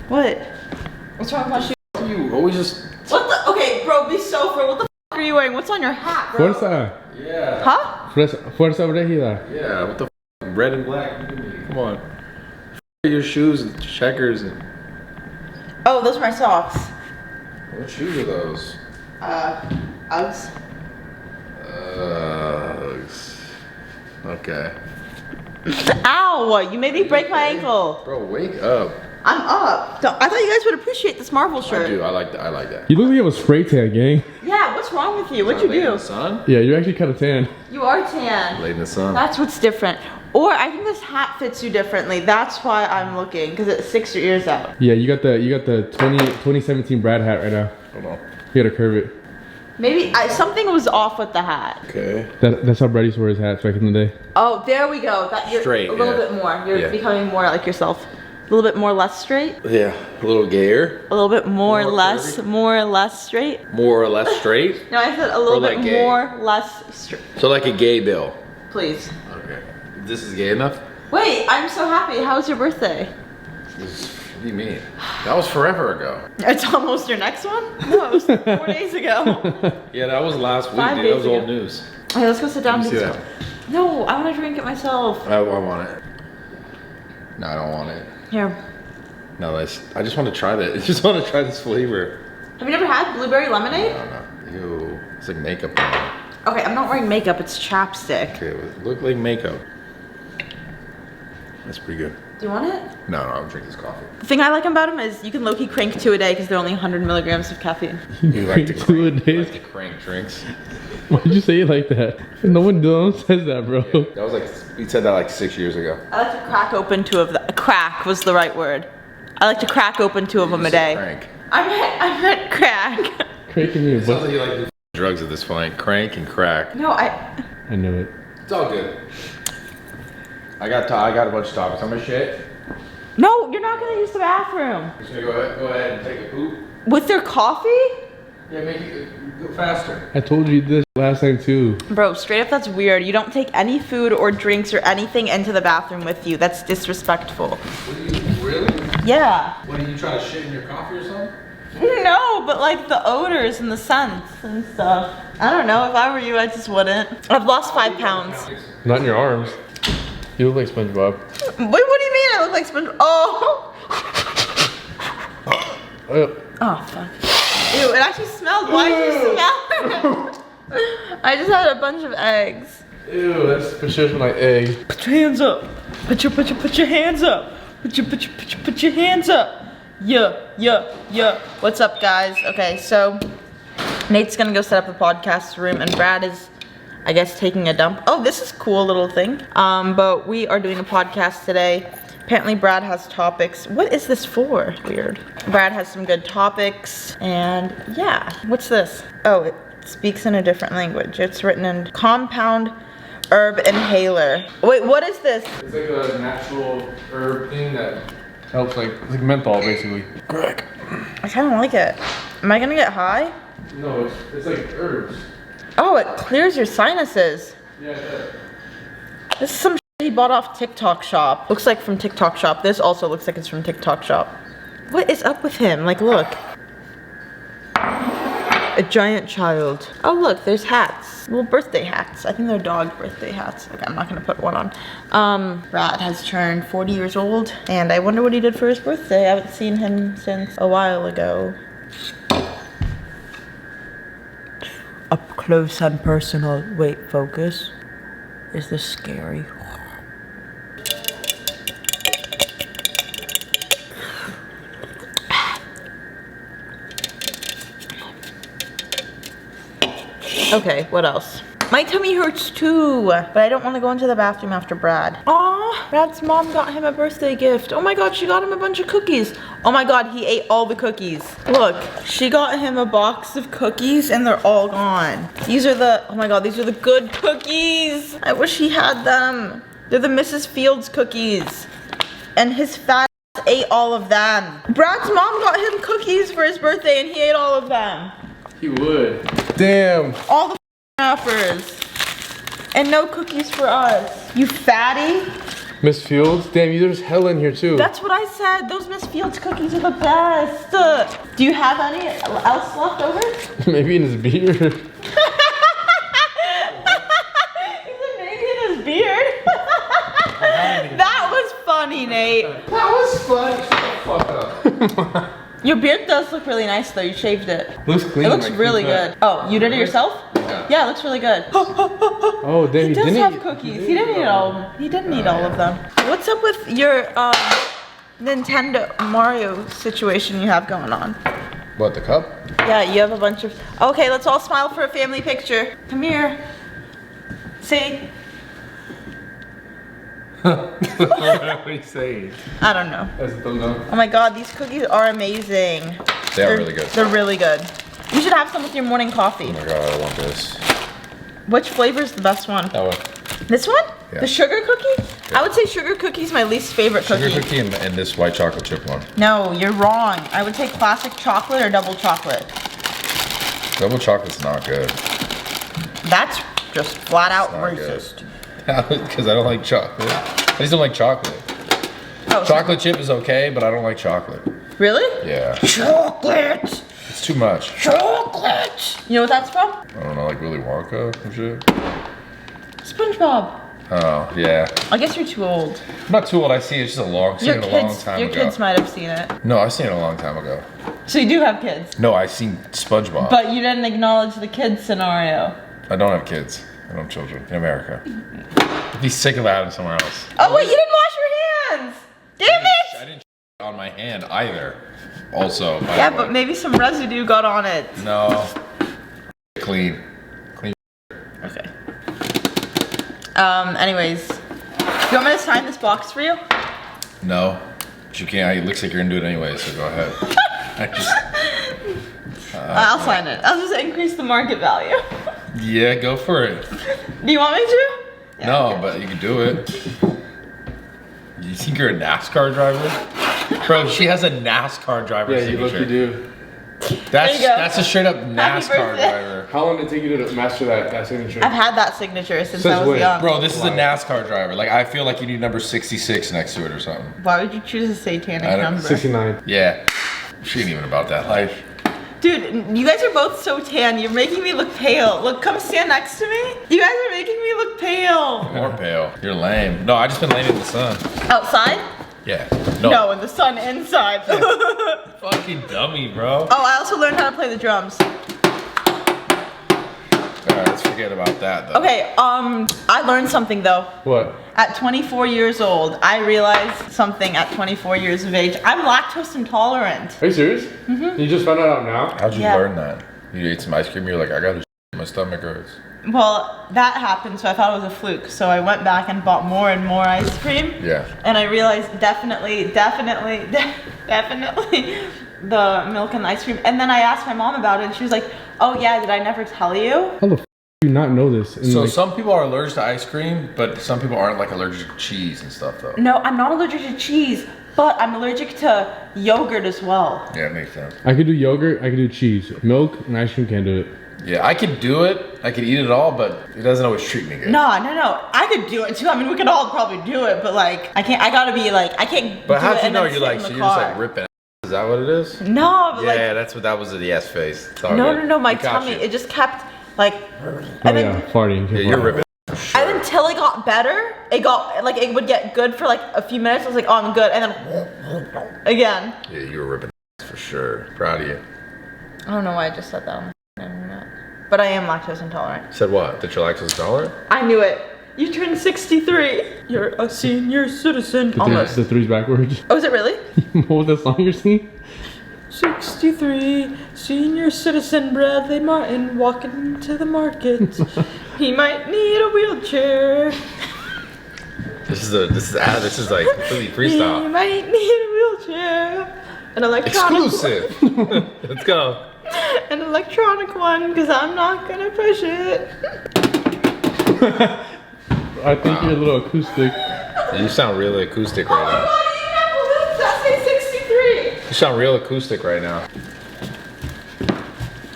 What? What's wrong with my shoes? You always just... What the? Okay, bro, be sober. What the f are you wearing? What's on your hat, bro? Fuerza. Yeah. Huh? Fuerza Regida. Yeah, what the f? Red and black. Come on. Your shoes and checkers and... Oh, those are my socks. What shoes are those? Uggs. Okay. Ow! You made me break my ankle. Bro, wake up. I'm up. I thought you guys would appreciate this Marvel shirt. I do. I like that. I like that. You look like you have a spray tan, gang. Yeah, what's wrong with you? What'd you Lay in do? the sun? Yeah, you're actually kind of tan. You are tan. Lay in the sun. That's what's different. Or I think this hat fits you differently. That's why I'm looking, because it sticks your ears out. Yeah, you got the 2017 Brad hat right now. Hold on. You gotta curve it. Maybe something was off with the hat. Okay. That's how Brad used to wear his hats back in the day. Oh, there we go. You're Straight, a little yeah. bit more. You're Yeah. becoming more like yourself. A little bit more less straight. Yeah, a little gayer. A little bit more More less, curvy? more or less straight. More or less straight. No, I said a little like bit gay. more, less straight. So like a gay bill. Please. Okay. This is gay enough? Wait, I'm so happy. How was your birthday? What do you mean? That was forever ago. It's almost your next one? No, it was 4 days ago. Yeah, that was last week, 5 dude. days That was ago. old news. Okay, let's go sit down. Let me see that. No, I want to drink it myself. I want it. No, I don't want it. Here. No, I just want to try that. I just want to try this flavor. Have you never had blueberry lemonade? No. Ew. It's like makeup on it. Okay, I'm not wearing makeup. It's chapstick. Okay, it look like makeup. That's pretty good. Do you want it? No, I'll drink this coffee. The thing I like about them is you can low-key crank 2 a day because they're only 100 milligrams of caffeine. You like to Two a crank, day? you like to crank drinks. Why'd you say it like that? No one says that, bro. That was like, we said that like 6 years ago. I like to crack open 2 of them. Crack was the right word. I like to crack open 2 of them a day. Crank. I meant crack. Cranking me a Sounds like butt. you like to do drugs at this point. Crank and crack. No, I knew it. It's all good. I got a bunch of topics on my shit. No, you're not gonna use the bathroom. Just gonna go ahead and take a poop. With their coffee? Yeah, make it go faster. I told you this last time too. Bro, straight up, that's weird. You don't take any food or drinks or anything into the bathroom with you. That's disrespectful. Really? Yeah. What, are you trying to shit in your coffee or something? No, but like the odors and the scents and stuff. I don't know. If I were you, I just wouldn't. I've lost 5 pounds. Not in your arms. You look like SpongeBob. Wait, what do you mean I look like SpongeBob? Oh. Oh, fuck. Ew, it actually smelled. Why did you smell it? I just had a bunch of eggs. Ew, that's for sure like egg. Put your hands up. Put your hands up. Put your hands up. Yeah. What's up, guys? Okay, so Nate's gonna go set up the podcast room, and Brad is, I guess, taking a dump. Oh, this is cool little thing. But we are doing a podcast today. Apparently Brad has topics. What is this for? Weird. Brad has some good topics, and yeah. What's this? Oh, it speaks in a different language. It's written in compound herb inhaler. Wait, what is this? It's like a natural herb thing that helps, it's like menthol basically. Crack. I kind of like it. Am I gonna get high? No, it's like herbs. Oh, it clears your sinuses. Yeah, it does. This is some shit he bought off TikTok shop. Looks like from TikTok shop. This also looks like it's from TikTok shop. What is up with him? Like, look. A giant child. Oh, look, there's hats. Little birthday hats. I think they're dog birthday hats. Okay, I'm not gonna put one on. Brad has turned 40 years old, and I wonder what he did for his birthday. I haven't seen him since a while ago. Up close and personal. Wait, focus. Is this scary? Okay, what else? My tummy hurts too, but I don't want to go into the bathroom after Brad. Aw, Brad's mom got him a birthday gift. Oh my god, she got him a bunch of cookies. Oh my god, he ate all the cookies. Look, she got him a box of cookies and they're all gone. These are the, oh my god, these are the good cookies. I wish he had them. They're the Mrs. Fields cookies. And his fat ass ate all of them. Brad's mom got him cookies for his birthday and he ate all of them. He would. Damn. All the appers. And no cookies for us. You fatty. Miss Fields? Damn, there's hell in here too. That's what I said. Those Miss Fields cookies are the best. Do you have any else left over? Maybe in his beard. He said maybe in his beard. That was funny, Nate. That was fun. Shut the fuck up. Your beard does look really nice though. You shaved it. Looks clean. It looks really good. Oh, you did it yourself? Yeah, it looks really good. Oh, damn, he does have cookies. He didn't eat all of them. He didn't eat all of them. What's up with your Nintendo Mario situation you have going on? What, the cup? Yeah, you have a bunch of... Okay, let's all smile for a family picture. Come here. See? What are you saying? I don't know. That's a thumbs up. Oh my god, these cookies are amazing. They're really good. They're really good. You should have some with your morning coffee. Oh my god, I want this. Which flavor is the best one? That one. This one? Yeah. The sugar cookie? Yeah. I would say sugar cookie is my least favorite cookie. Sugar cookie and this white chocolate chip one. No, you're wrong. I would say classic chocolate or double chocolate. Double chocolate's not good. That's just flat out not racist. Because I don't like chocolate. I just don't like chocolate. Oh, Chocolate chip is okay, but I don't like chocolate. really? Yeah. Chocolate! It's too much. Chocolate! You know what that's from? I don't know, like Willy Wonka and shit. SpongeBob. Oh, yeah. I guess you're too old. I'm not too old, I see it. It's just a long time Your ago. kids might have seen it. No, I've seen it a long time ago. So you do have kids, No, I've seen SpongeBob. but you didn't acknowledge the kids scenario. I don't have kids. I don't have children in America. I'd be sick of having somewhere else. Oh wait, you didn't wash your hands! Damn I it! didn't on my hand either. Also, by Yeah, the way. but maybe some residue got on it. No. Clean. Clean. Okay. Anyways. Do you want me to sign this box for you? No. But you can't. It looks like you're gonna do it anyway, so go ahead. I just. I'll sign it. I'll just increase the market value. Yeah, go for it. Do you want me to? Yeah, No, okay. but you can do it. You think you're a NASCAR driver? Bro, she has a NASCAR driver Yeah, you signature. look, you do. There you go. That's a straight up NASCAR birthday. driver. How long did it take you to master that signature? I've had that signature since I Since was when? young. Bro, this is a NASCAR driver. Like, I feel like you need number 66 next to it or something. Why would you choose a satanic I don't- number? 69. Yeah. She ain't even about that life. Dude, you guys are both so tan. You're making me look pale. Look, come stand next to me. You guys are making me look pale. More pale. You're lame. No, I just been laying in the sun. Outside? Yeah. No, in the sun inside. Fucking dummy, bro. Oh, I also learned how to play the drums. Alright, let's forget about that though. Okay, I learned something though. What? At 24 years old, I realized something at 24 years of age. I'm lactose intolerant. Are you serious? Mm-hmm. You just found that out now? How'd you Yeah. learn that? You ate some ice cream, you're like, I got a my stomach hurts. Well, that happened, so I thought it was a fluke. So I went back and bought more and more ice cream. Yeah. And I realized definitely the milk and the ice cream. And then I asked my mom about it and she was like, oh yeah, did I never tell you? How the f do you not know this? And So like, some people are allergic to ice cream, but some people aren't like allergic to cheese and stuff though. No, I'm not allergic to cheese, but I'm allergic to yogurt as well. Yeah, it makes sense. I could do yogurt, I could do cheese. Milk and ice cream can't do it. Yeah, I could do it. I could eat it all, but it doesn't always treat me good. No. I could do it too. I mean, we could all probably do it, but like, I gotta be like, I can't But do how it do you and know then you're sit like, in so the you're just car. like ripping ass? Is that what it is? No, but Yeah, like, that's what that was the yes face. It's all no, good. my We got tummy, you. it just kept like, Oh and yeah, then, farting. Yeah, you're ripping for sure. and until it got better, it got, like, it would get good for like a few minutes. I was like, oh, I'm good. And then, again. Yeah, you were ripping for sure. Proud of you. I don't know why I just said that on the internet. But I am lactose intolerant. Said what? That you're lactose intolerant? I knew it. You turned 63. You're a senior citizen. Almost. The three's backwards. Oh, is it really? What was that song you're singing? 63, senior citizen Bradley Martyn walking to the market. He might need a wheelchair. This is like completely He freestyle. might need a wheelchair. An electronic Exclusive. Let's go. An electronic one, because I'm not gonna push it. I think you're a little acoustic. You sound really acoustic right now. That's say 63. You sound real acoustic right now.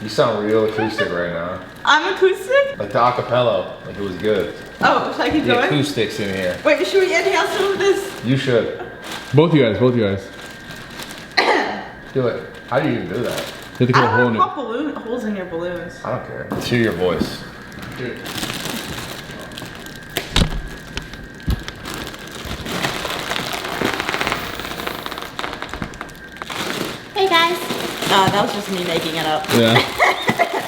You sound real acoustic right now. I'm acoustic? Like the acapella, like it was good. Oh, should I keep The going? acoustics in here. Wait, should we inhale some of this? You should. Both you guys. Do it. How do you even do that? You have to I cut a hole don't in want to pop holes in your balloons. I don't care. Let's hear your voice. it. Hey guys. That was just me making it up. Yeah.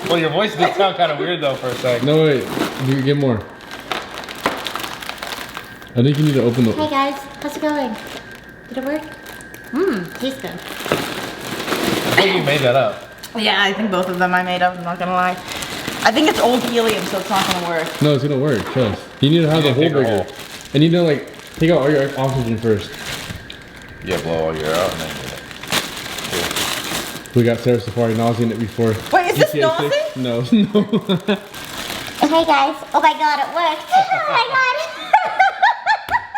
Well, your voice did sound kind of weird though for a second. No, wait. You get more. I think you need to open the... Hey guys. How's it going? Did it work? Tastes good. I think you made that up. Yeah, I think both of them I made up, I'm not gonna lie. I think it's old helium, so it's not gonna work. No, it's gonna work. Trust. You need to have the hole breaker. And you need to like take out all your oxygen first. Yeah, blow all your air out and then get it. We got Sara Saffari nauseating it before. Wait, is this GTA 6. nausea? No, no. Hey guys. Oh my god, it worked. Oh my god.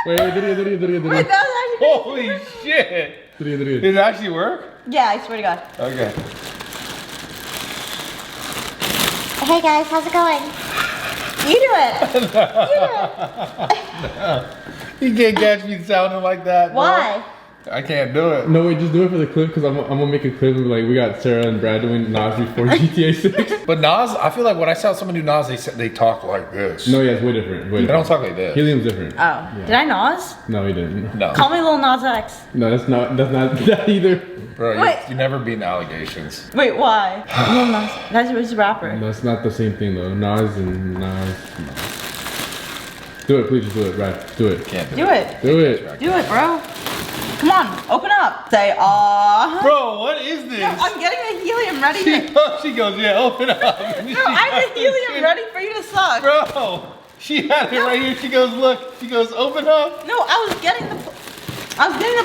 Wait, Wait, that was actually Holy shit! Did it actually work? Yeah, I swear to God. Okay. Hey guys, how's it going? You do it. You can't catch me sounding like that. Bro. Why? I can't do it. No, wait, just do it for the clip because I'm gonna make a clip of like we got Sara and Brad doing Nas before GTA 6. But Nas, I feel like when I saw someone do Nas, they talk like this. No, yeah, it's way different. They don't talk like this. Helium's different. Oh, did I Nas? No, he didn't. No. Call me Lil Nas X. No, that's not that either. Bro, Wait. you never beaten allegations. Wait, why? Lil Nas. That's his rapper. That's not the same thing though. Nas and Nas. Do it, please, just do it, Brad. Do it. Can't Do it. Do it. Do it, bro. Come on, open up. Say, ah. Bro, what is this? No, I'm getting the helium ready to. She goes, yeah, open up. No, I have the helium ready for you to suck. Bro, she had it right here. She goes, look. She goes, open up. No, I was getting the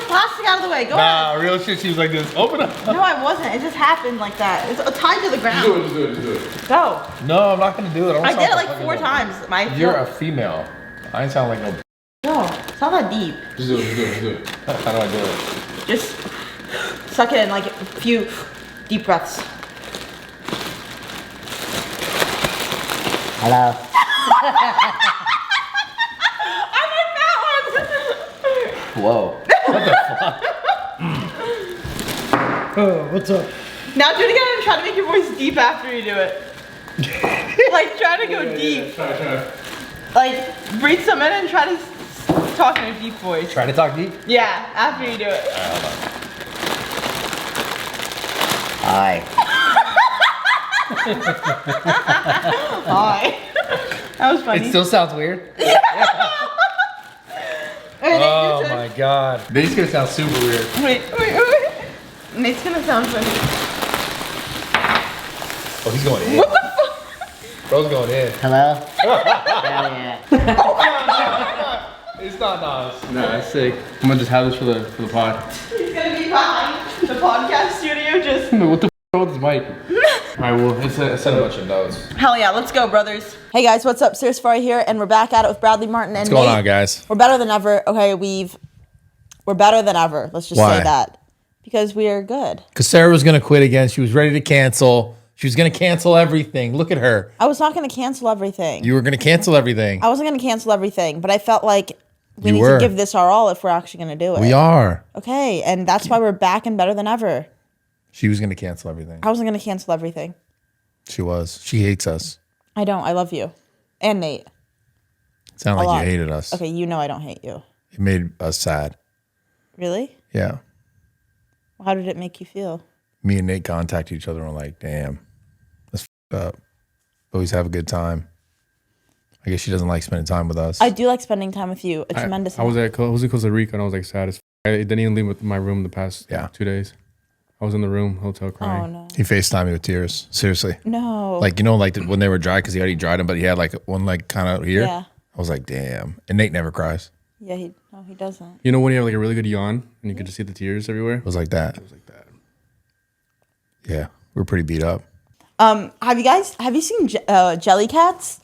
plastic out of the way. Go Nah, ahead. real shit. She was like this. Open up. No, I wasn't. It just happened like that. It's tied to the ground. Just do it. Go. No, I'm not gonna do it. I did it like 4 times. You're a female. I ain't sound like no. No, it's not that deep. Just do it. How do I do it? Just suck it in like a few deep breaths. Hello. I like that one. Whoa. Oh, what's up? Now do it again and try to make your voice deep after you do it. Like try to go deep. Try. Like breathe some in and try to talk in a deep voice. Try to talk deep. Yeah, after you do it. Hi. Hi. That was funny. It still sounds weird. Oh my god. These gonna sound super weird. Wait. Nate's gonna sound funny. Oh, he's going in. What the fuck? Bro's going in. Hello. It's not Nas. Nah, that's sick. I'm gonna just have this for the pod. He's gonna be behind the podcast studio just. What the f with this mic? Alright, well, It's a bunch of notes. Hell yeah, let's go, brothers. Hey guys, what's up? Sara Saffari here, and we're back at it with Bradley Martyn and What's going Nate. on, guys? We're better than ever. Okay, we're better than ever. Let's just Why? say that. Because we are good. Because Sarah was gonna quit again. She was ready to cancel. She was gonna cancel everything. Look at her. I was not gonna cancel everything. You were gonna cancel everything. I wasn't gonna cancel everything, but I felt like we You need were. to give this our all if we're actually gonna do it. We are. Okay, and that's why we're back and better than ever. She was gonna cancel everything. I wasn't gonna cancel everything. She was. She hates us. I don't. I love you. And Nate. Sound A like lot. you hated us. Okay, you know I don't hate you. It made us sad. Really? Yeah. How did it make you feel? Me and Nate contacted each other and were like, damn, that's f***ed up. Always have a good time. I guess she doesn't like spending time with us. I do like spending time with you. A tremendous I was amount. I was in Costa Rica and I was like sad as f. I didn't even leave my room the past Yeah. 2 days. I was in the room, hotel crying. Oh no. He FaceTimed me with tears. Seriously. No. Like, you know, like when they were dry, because he already dried them, but he had like one leg kind of here. Yeah. I was like, damn. And Nate never cries. Yeah, he doesn't. You know when you have like a really good yawn and you can just see the tears everywhere? It was like that. It was like that. Yeah. We were pretty beat up. Have you seen Jelly Cats?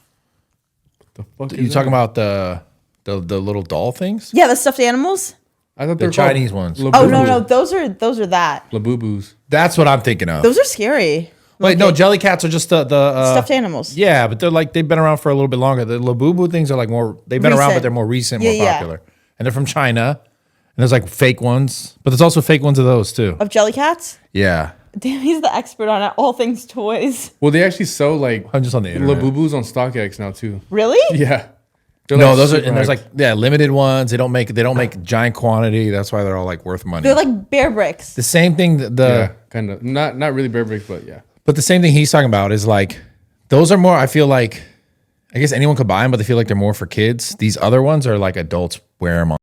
The fuck You talking about the little doll things? Yeah, the stuffed animals. I thought The they were Chinese ones. Oh no, those are that. Labubu's. That's what I'm thinking of. Those are scary. Wait, no, jelly cats are just the stuffed animals. Yeah, but they've been around for a little bit longer. The Labubu things are like more. They've been around, but they're more recent, more popular. And they're from China. And there's like fake ones, but there's also fake ones of those too. Of jelly cats? Yeah. Damn, he's the expert on it. All things toys. Well, they actually sell like I'm just on the internet. Labubus on StockX now too. Really? Yeah. No, those are, and there's like limited ones. They don't make giant quantity. That's why they're all like worth money. They're like bear bricks. The same thing. Yeah, kind of not really bear bricks, but yeah. But the same thing he's talking about is like those are more. I feel like I guess anyone could buy them, but they feel like they're more for kids. These other ones are like adults wear them on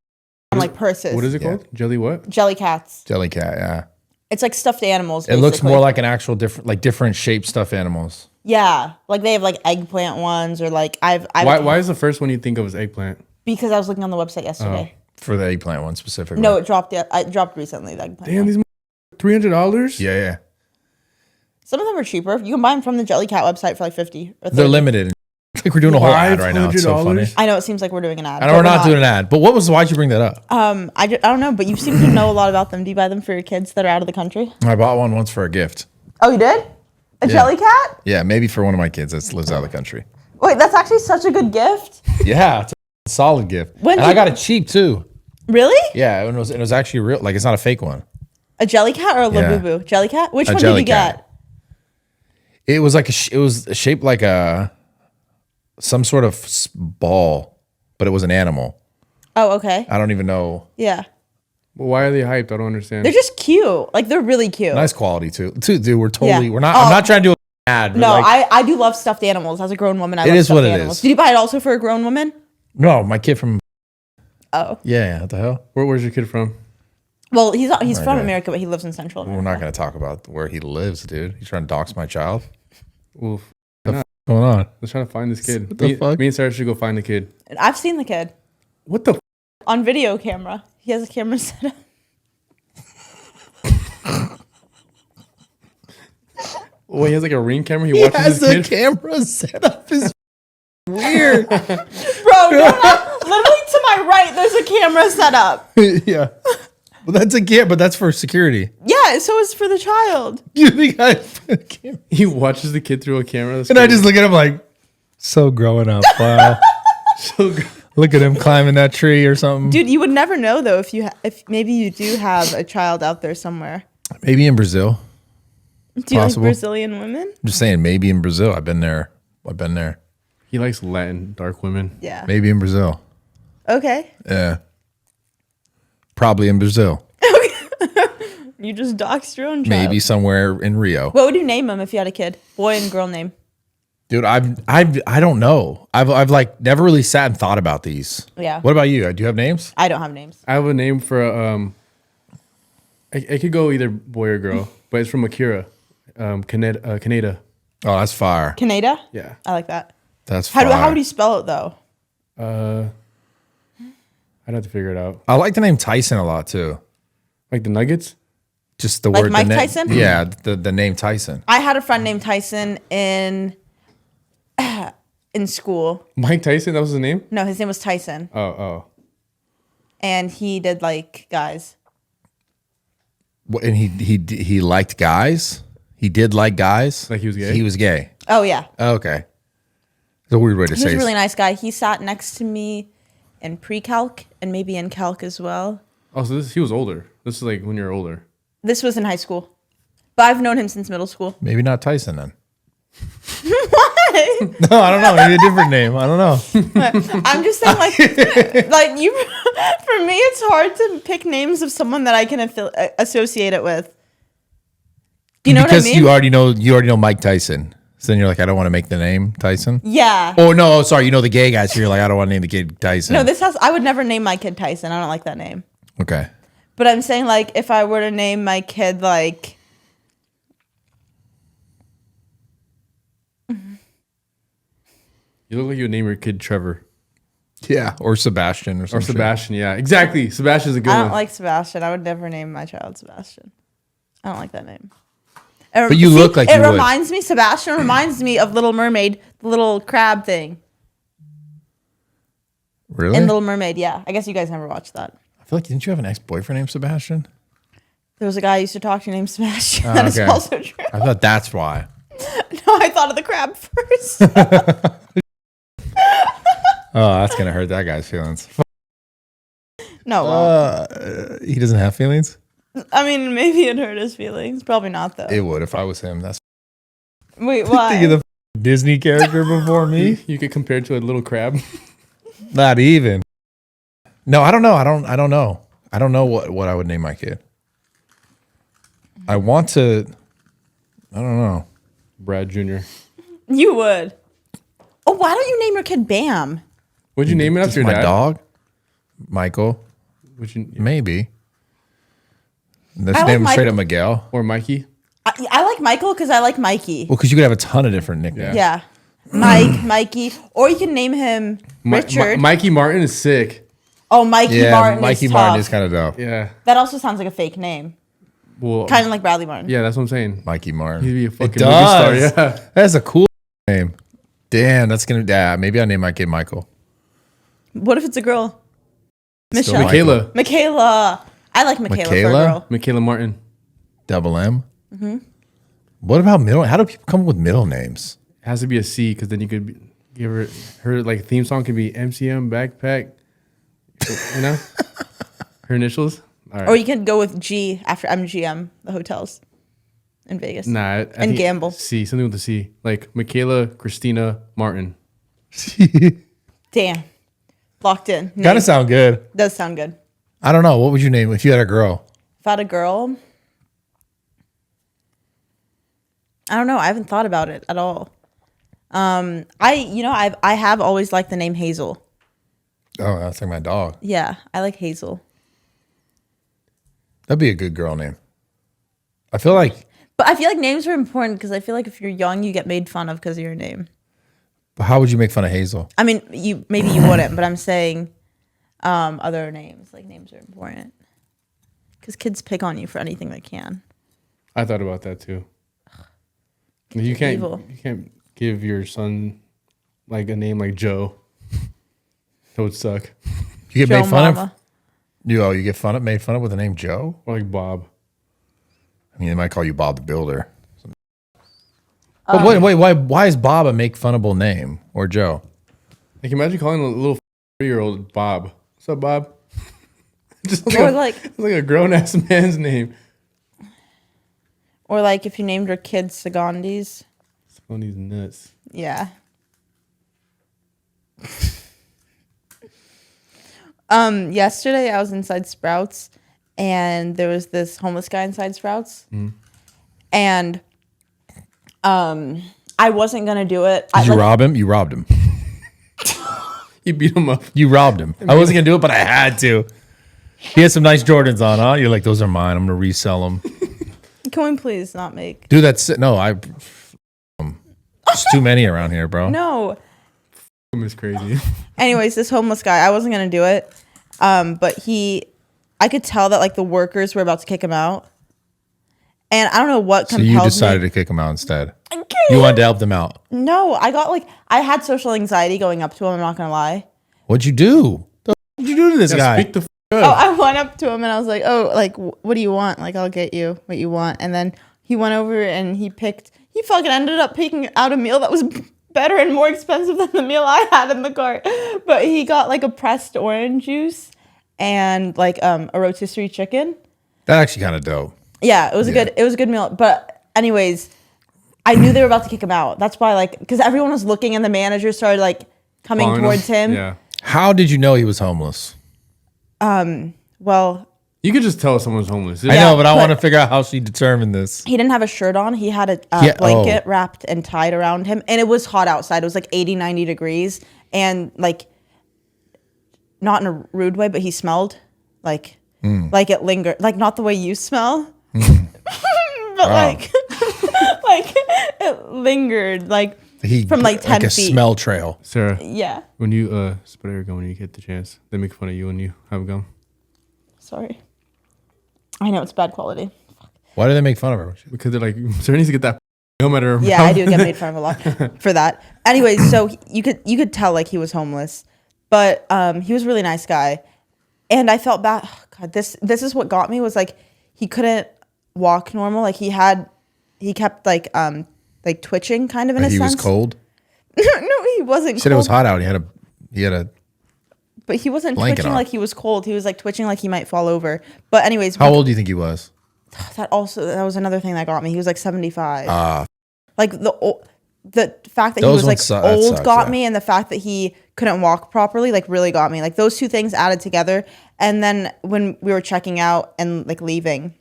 like purses. What is it called? Jelly what? Jelly cats. Jelly cat. Yeah. It's like stuffed animals. It looks more like an actual different shaped stuffed animals. Yeah, like they have like eggplant ones or like Why is the first one you think of as eggplant? Because I was looking on the website yesterday. For the eggplant one specifically. No, it dropped. It dropped recently. The eggplant Damn, one. these $300. Yeah. Some of them are cheaper. You can buy them from the Jelly Cat website for like 50 or 30. They're limited. It's like we're doing a whole ad right now. It's so funny. I know it seems like we're doing an ad. I know we're not doing an ad. But why'd you bring that up? I don't know, but you seem to know a lot about them. Do you buy them for your kids that are out of the country? I bought one once for a gift. Oh, you did? A Jelly Cat? Yeah, maybe for one of my kids that lives out of the country. Wait, that's actually such a good gift. Yeah, it's a solid gift. And I got it cheap too. Really? Yeah, it was actually real. Like it's not a fake one. A Jelly Cat or a Labubu? Jelly Cat? Which one did you get? It was like it was shaped like some sort of ball, but it was an animal. Oh, okay. I don't even know. Yeah. Well, why are they hyped? I don't understand. They're just cute. Like they're really cute. Nice quality too. Dude, we're not. I'm not trying to do an ad. No, like, I do love stuffed animals. As a grown woman, I love stuffed animals. Did you buy it also for a grown woman? No, my kid from. Oh. Yeah. What the hell? Where's your kid from? Well, he's from America, but he lives in Central America. We're not going to talk about where he lives, dude. He's trying to dox my child. Oof. What's going on? Let's try to find this kid. What the fuck? Me and Sarah should go find the kid. I've seen the kid. What the? On video camera. He has a camera set up. Oh, he has like a Ring camera. He watches his kid. Camera set up is weird. Bro, literally to my right, there's a camera set up. Yeah. Well, that's a gift, but that's for security. Yeah, so it's for the child. You think I? He watches the kid through a camera. That's And I just look at him like, so growing up. Wow. Look at him climbing that tree or something. Dude, you would never know though if maybe you do have a child out there somewhere. Maybe in Brazil. Do you like Brazilian women? I'm just saying, maybe in Brazil. I've been there. He likes Latin dark women. Yeah. Maybe in Brazil. Okay. Yeah. Probably in Brazil. You just doxed your own child. Maybe somewhere in Rio. What would you name him if you had a kid? Boy and girl name. Dude, I don't know. I've like never really sat and thought about these. Yeah. What about you? Do you have names? I don't have names. I have a name for it could go either boy or girl, but it's from Akira. Kaneda. Oh, that's fire. Canada? Yeah. I like that. That's fire. How would you spell it though? I'd have to figure it out. I like the name Tyson a lot too. Like the Nuggets? Just the Like word. Mike Tyson? Yeah, the name Tyson. I had a friend named Tyson in school. Mike Tyson, that was his name? No, his name was Tyson. Oh. And he did like guys. And he liked guys. He did like guys. Like he was gay? He was gay. Oh yeah. Okay. It's a weird way to He say was a it. really nice guy. He sat next to me in pre-calc and maybe in calc as well. Oh, so he was older. This is like when you're older. This was in high school. But I've known him since middle school. Maybe not Tyson then. Why? No, I don't know. Maybe a different name. I don't know. I'm just saying like you for me it's hard to pick names of someone that I can associate it with. You know because what I mean? you already know Mike Tyson. So then you're like, I don't want to make the name Tyson. Yeah. Oh no, sorry, you know the gay guys. So you're like, I don't want to name the kid Tyson. No, I would never name my kid Tyson. I don't like that name. Okay. But I'm saying like if I were to name my kid like You look like you would name your kid Trevor. Yeah, or Sebastian or something. Or Sebastian, yeah. Exactly. Sebastian's a good I one. don't like Sebastian. I would never name my child Sebastian. I don't like that name. But you look like you would. Sebastian reminds me of Little Mermaid, the little crab thing. Really? In Little Mermaid, yeah. I guess you guys never watched that. I feel like, didn't you have an ex-boyfriend named Sebastian? There was a guy I used to talk to named Sebastian. That is okay. also true. I thought that's why. why I thought of the crab first. Oh, that's gonna hurt that guy's feelings. No, it won't. He doesn't have feelings. I mean, maybe it hurt his feelings. Probably not, though. It would if I was him. That's Wait, why? think of the Disney character before me. You could compare it to a little crab. Not even. No, I don't know. I don't know. I don't know what I would name my kid. I want to. I don't know. Brad Jr. You would. Oh, why don't you name your kid Bam? Would you name it after your my dad? dog, Michael. Would you, Maybe. Let's like name him straight Michael. up Miguel. or Mikey? I like Michael because I like Mikey. Well, because you could have a ton of different nicknames. Yeah. Mike, Mikey. Or you can name him Richard. Mikey Martin is sick. Oh, Mikey Yeah, Martin Mikey is Martin tough. is kind of dope. Yeah. That also sounds like a fake name. Well, Kind of like Bradley Martin. yeah, that's what I'm saying. Mikey Martin. He'd be a It fucking does. movie star. Yeah. That's a cool name. Damn, that's gonna. Yeah, maybe I'll name my kid Michael. What if it's a girl? Still Michelle. Michaela. Michaela. I like Michaela for a Michaela? girl. Michaela Martin. Double M. Mm-hmm. What about middle? How do people come up with middle names? It has to be a C because then you could give her like theme song could be MCM backpack. You know, her initials. All right. Or you can go with G after MGM, the hotels in Vegas. Nah, I And think gamble. C, something with a C, like Michaela Christina Martin. Damn. Locked in. Kind Name. of sound good. Does sound good. I don't know. What would you name if you had a girl? If I had a girl, I don't know. I haven't thought about it at all. I have always liked the name Hazel. Oh, that's like my dog. Yeah, I like Hazel. That'd be a good girl name. I feel like. But I feel like names are important because I feel like if you're young, you get made fun of because of your name. How would you make fun of Hazel? I mean, maybe you wouldn't, but I'm saying other names. Like names are important because kids pick on you for anything they can. I thought about that too. You can't give your son like a name like Joe. That would suck. You get Joe made fun Mama. of. You get made fun of with the name Joe. Or like Bob. I mean, they might call you Bob the Builder. But wait, why is Bob a make funnable name or Joe? Like imagine calling a little 3-year-old Bob. What's up, Bob? Just Or like it's like a grown ass man's name. Or like if you named your kids Sagandis. On these nuts. Yeah. Yesterday I was inside Sprouts and there was this homeless guy inside Sprouts. And I wasn't gonna do it. Did you rob him? You robbed him. You beat him up. You robbed him. I wasn't gonna do it, but I had to. He had some nice Jordans on, huh? You're like, those are mine. I'm gonna resell them. Can we please not make Dude, there's too many around here, bro. No. It's crazy. Anyways, this homeless guy, I wasn't gonna do it. But I could tell that like the workers were about to kick him out. And I don't know what So compelled you decided me. to kick him out instead. You wanted to help them out. No, I had social anxiety going up to him, I'm not gonna lie. What'd you do? What'd you do to this guy? Speak the f- Oh, up. I went up to him and I was like, "Oh, like what do you want? Like I'll get you what you want." And then he went over and he fucking ended up picking out a meal that was better and more expensive than the meal I had in the cart. But he got like a pressed orange juice and like a rotisserie chicken. That's actually kind of dope. Yeah, it was a good meal. But anyways, I knew they were about to kick him out. That's why like because everyone was looking and the manager started like coming Following towards him. Yeah. How did you know he was homeless? Well, You could just tell someone's homeless. I know, but I but- want to figure out how she determined this. he didn't have a shirt on. He had a Yeah, blanket wrapped and tied around him. And it was hot outside. It was like 80, 90 degrees. And like, not in a rude way, but he smelled like it lingered. Like not the way you smell. But like, like it lingered like from like 10 like a feet. smell trail. Sarah, Yeah. when you spit out your gum when you get the chance, they make fun of you when you have gum. Sorry. I know it's bad quality. Why do they make fun of her? Because they're like, Sarah needs to get that gum out of her Yeah, mouth. I do get made fun of a lot for that. Anyways, so you could tell like he was homeless, but he was a really nice guy, and I felt bad. Oh, God, this is what got me was like he couldn't walk normal. Like he kept like like twitching kind of in a He sense. was cold. No, he wasn't He said cold. it was hot out. He had a But he wasn't blanket twitching on. like he was cold. He was like twitching like he might fall over. But anyways, How old do you think he was? that was another thing that got me. He was like 75. Like the fact that he Those was like ones that old sucks, got yeah. me, and the fact that he couldn't walk properly like really got me. Like those two things added together. And then when we were checking out and like leaving,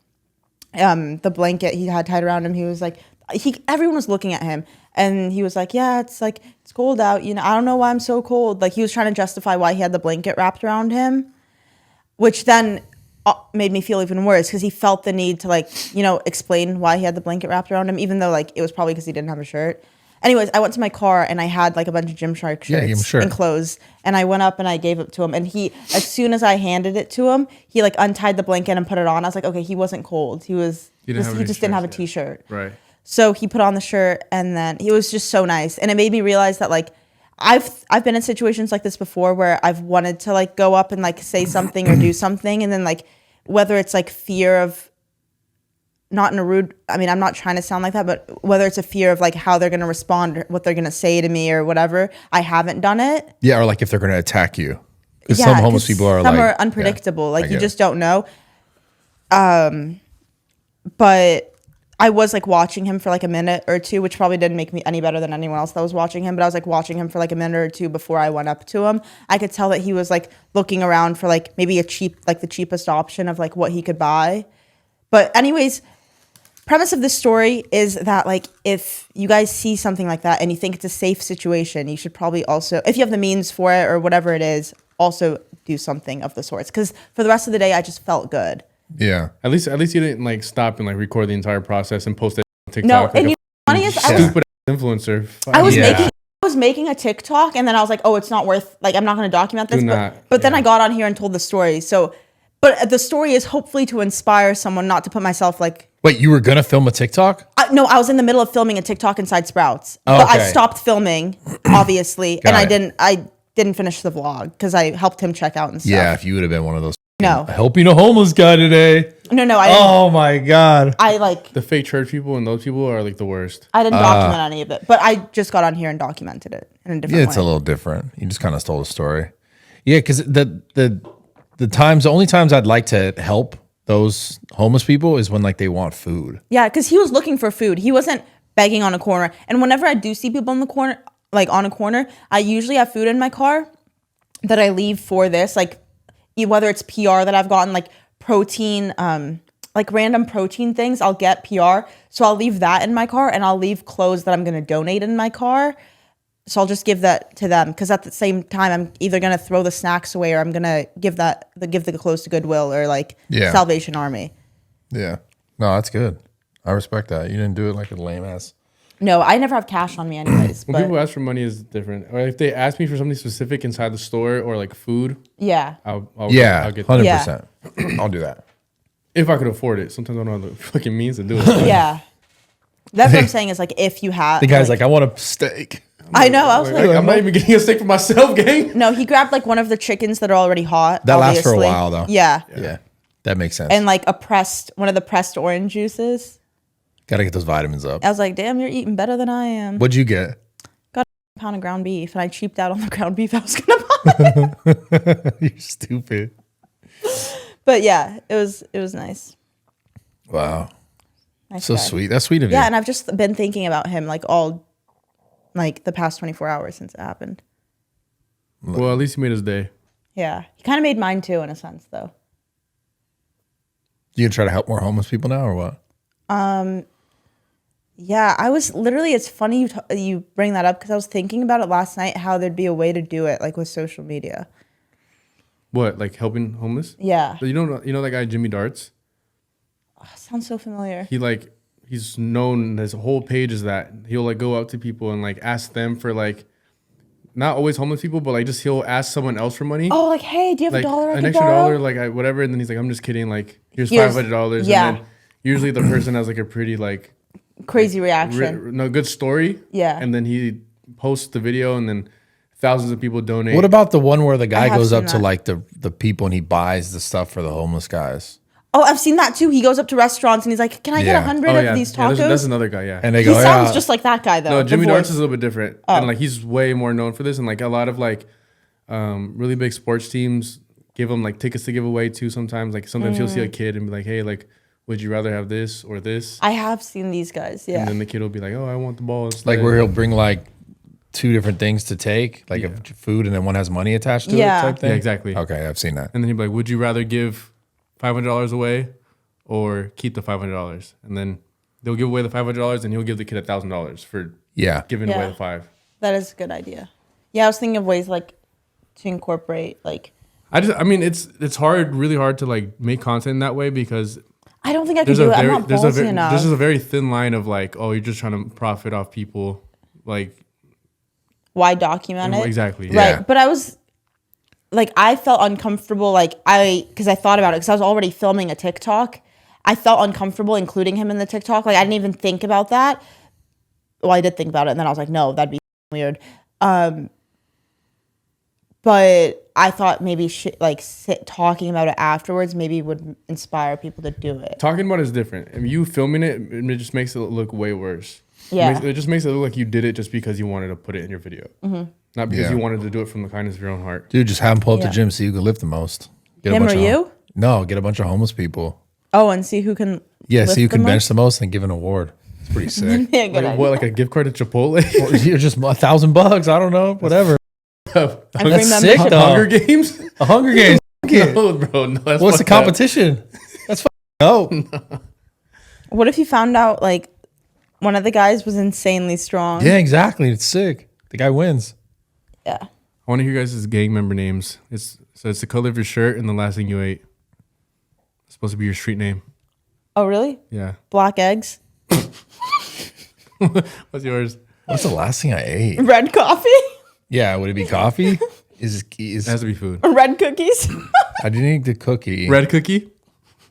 the blanket he had tied around him, he was like, everyone was looking at him, and he was like, yeah, it's cold out. You know, I don't know why I'm so cold. Like he was trying to justify why he had the blanket wrapped around him, which then made me feel even worse because he felt the need to like, you know, explain why he had the blanket wrapped around him, even though like it was probably because he didn't have a shirt. Anyways, I went to my car and I had like a bunch of Gymshark shirts and clothes, and I went up and I gave it to him, and he, as soon as I handed it to him, he like untied the blanket and put it on. I was like, okay, he wasn't cold. He just didn't have a t-shirt. Right. So he put on the shirt, and then he was just so nice, and it made me realize that like I've been in situations like this before where I've wanted to like go up and like say something or do something, and then like whether it's like fear of, not in a rude, I mean, I'm not trying to sound like that, but whether it's a fear of like how they're going to respond or what they're going to say to me or whatever, I haven't done it. Yeah, or like if they're going to attack you. Because Yeah, some homeless people are some like... are unpredictable. Like you get just don't know. But I was like watching him for like a minute or two, which probably didn't make me any better than anyone else that was watching him. But I was like watching him for like a minute or two before I went up to him. I could tell that he was like looking around for like maybe the cheapest option of like what he could buy. But anyways, premise of this story is that like if you guys see something like that and you think it's a safe situation, you should probably also, if you have the means for it or whatever it is, also do something of the sorts. Because for the rest of the day, I just felt good. Yeah. At least you didn't like stop and like record the entire process and post it on TikTok. No, like and you know, funny is stupid influencer. I was Yeah. making a TikTok, and then I was like, oh, it's not worth, like, I'm not going to document this. But then I got on here and told the story. So, but the story is hopefully to inspire someone, not to put myself like. Wait, you were going to film a TikTok? No, I was in the middle of filming a TikTok inside Sprouts. Oh, but I okay. stopped filming, obviously. Got and it. I didn't finish the vlog because I helped him check out and stuff. Yeah, if you would have been one of those. No. Helping a homeless guy today. No, I didn't. Oh my God. I like. The fake church people and those people are like the worst. I didn't document any of it, but I just got on here and documented it in a different way. Yeah, it's a little different. You just kind of stole the story. Yeah, because the only times I'd like to help those homeless people is when like they want food. Yeah, because he was looking for food. He wasn't begging on a corner. And whenever I do see people in the corner, like on a corner, I usually have food in my car that I leave for this. Like whether it's PR that I've gotten, like protein, like random protein things, I'll get PR. So I'll leave that in my car, and I'll leave clothes that I'm going to donate in my car. So I'll just give that to them, because at the same time, I'm either going to throw the snacks away, or I'm going to give the clothes to Goodwill or like Salvation Army. Yeah. No, that's good. I respect that. You didn't do it like a lame ass. No, I never have cash on me anyways. When people ask for money is different. Or if they ask me for something specific inside the store or like food, yeah. I'll get that. 100%. I'll do that. If I could afford it. Sometimes I don't have the fucking means to do it. Yeah. That's what I'm saying is like if you have. The guy's like, I want a steak. I know. I was like, I'm not even getting a steak for myself, gang. no, he grabbed like one of the chickens that are already hot. That lasts obviously. for a while though. Yeah. Yeah. That makes sense. And like one of the pressed orange juices. Gotta get those vitamins up. I was like, damn, you're eating better than I am. What'd you get? Got a pound of ground beef, and I cheaped out on the ground beef I was gonna buy. You're stupid. But yeah, it was nice. Wow. Nice So guy. sweet. That's sweet of you. Yeah, and I've just been thinking about him like all like the past 24 hours since it happened. Well, at least he made his day. Yeah. He kind of made mine too in a sense though. You gonna try to help more homeless people now or what? Yeah, I was literally, it's funny you bring that up because I was thinking about it last night, how there'd be a way to do it like with social media. What, like helping homeless? Yeah. So you know that guy Jimmy Darts? Oh, sounds so familiar. He's known, his whole page is that he'll like go out to people and like ask them for like, not always homeless people, but like just he'll ask someone else for money. Oh, like, hey, do you have Like a dollar I an could extra borrow? dollar, like whatever. And then he's like, I'm just kidding. Like here's Here's- $500. yeah. And then usually the person has like a pretty like Crazy reaction. good story. Yeah. And then he posts the video and then thousands of people donate. What about the one where the guy have goes seen up to that. like the people and he buys the stuff for the homeless guys? Oh, I've seen that too. He goes up to restaurants and he's like, "Can I get 100 of these tacos?" That's another guy. Yeah. And they He go, sounds just like that guy though. No, Jimmy the Dorrance voice. is a little bit different, and like he's way more known for this, and like a lot of like really big sports teams give him like tickets to give away too. Sometimes you'll see a kid and be like, "Hey, like, would you rather have this or this?" I have seen these guys. Yeah. And then the kid will be like, "Oh, I want the ball." Instead. like where he'll bring like 2 different things to take, like food, and then one has money attached to it type thing. Yeah, exactly. Okay, I've seen that. And then he'd be like, "Would you rather give $500 away or keep the $500?" And then they'll give away the $500 and he'll give the kid $1,000 for giving away the $5. That is a good idea. Yeah, I was thinking of ways like to incorporate like. I mean, it's hard, really hard to like make content that way because I don't think I can do it. I'm not ballsy enough. There's just a very thin line of like, oh, you're just trying to profit off people, like. Why document it? Exactly. Right, Yeah. but I was. Like, I felt uncomfortable, because I thought about it, because I was already filming a TikTok. I felt uncomfortable including him in the TikTok. Like, I didn't even think about that. Well, I did think about it, and then I was like, no, that'd be weird. But I thought maybe talking about it afterwards maybe would inspire people to do it. Talking about it is different. I mean, you filming it just makes it look way worse. Yeah. It just makes it look like you did it just because you wanted to put it in your video. Mm-hmm. Not because you wanted to do it from the kindness of your own heart. Dude, just have him pull up the gym so you can lift the most. Get Him or you? No, get a bunch of homeless people. Oh, and see who can. Yeah, so you can bench most? the most and give an award. It's pretty sick. Yeah, good idea. Like a gift card to Chipotle? Or you're just $1,000. I don't know. Whatever. That's sick, though. Hunger Games? A Hunger Games. No, bro. No, that's What's the fucked up. competition? That's fucking dope. What if you found out, like, one of the guys was insanely strong? Yeah, exactly. It's sick. The guy wins. Yeah. I want to hear guys' gang member names. It's the color of your shirt and the last thing you ate. It's supposed to be your street name. Oh, really? Yeah. Black eggs? What's yours? What's the last thing I ate? Red coffee? Yeah, would it be coffee? It has to be food. Red cookies? I didn't eat the cookie. Red cookie?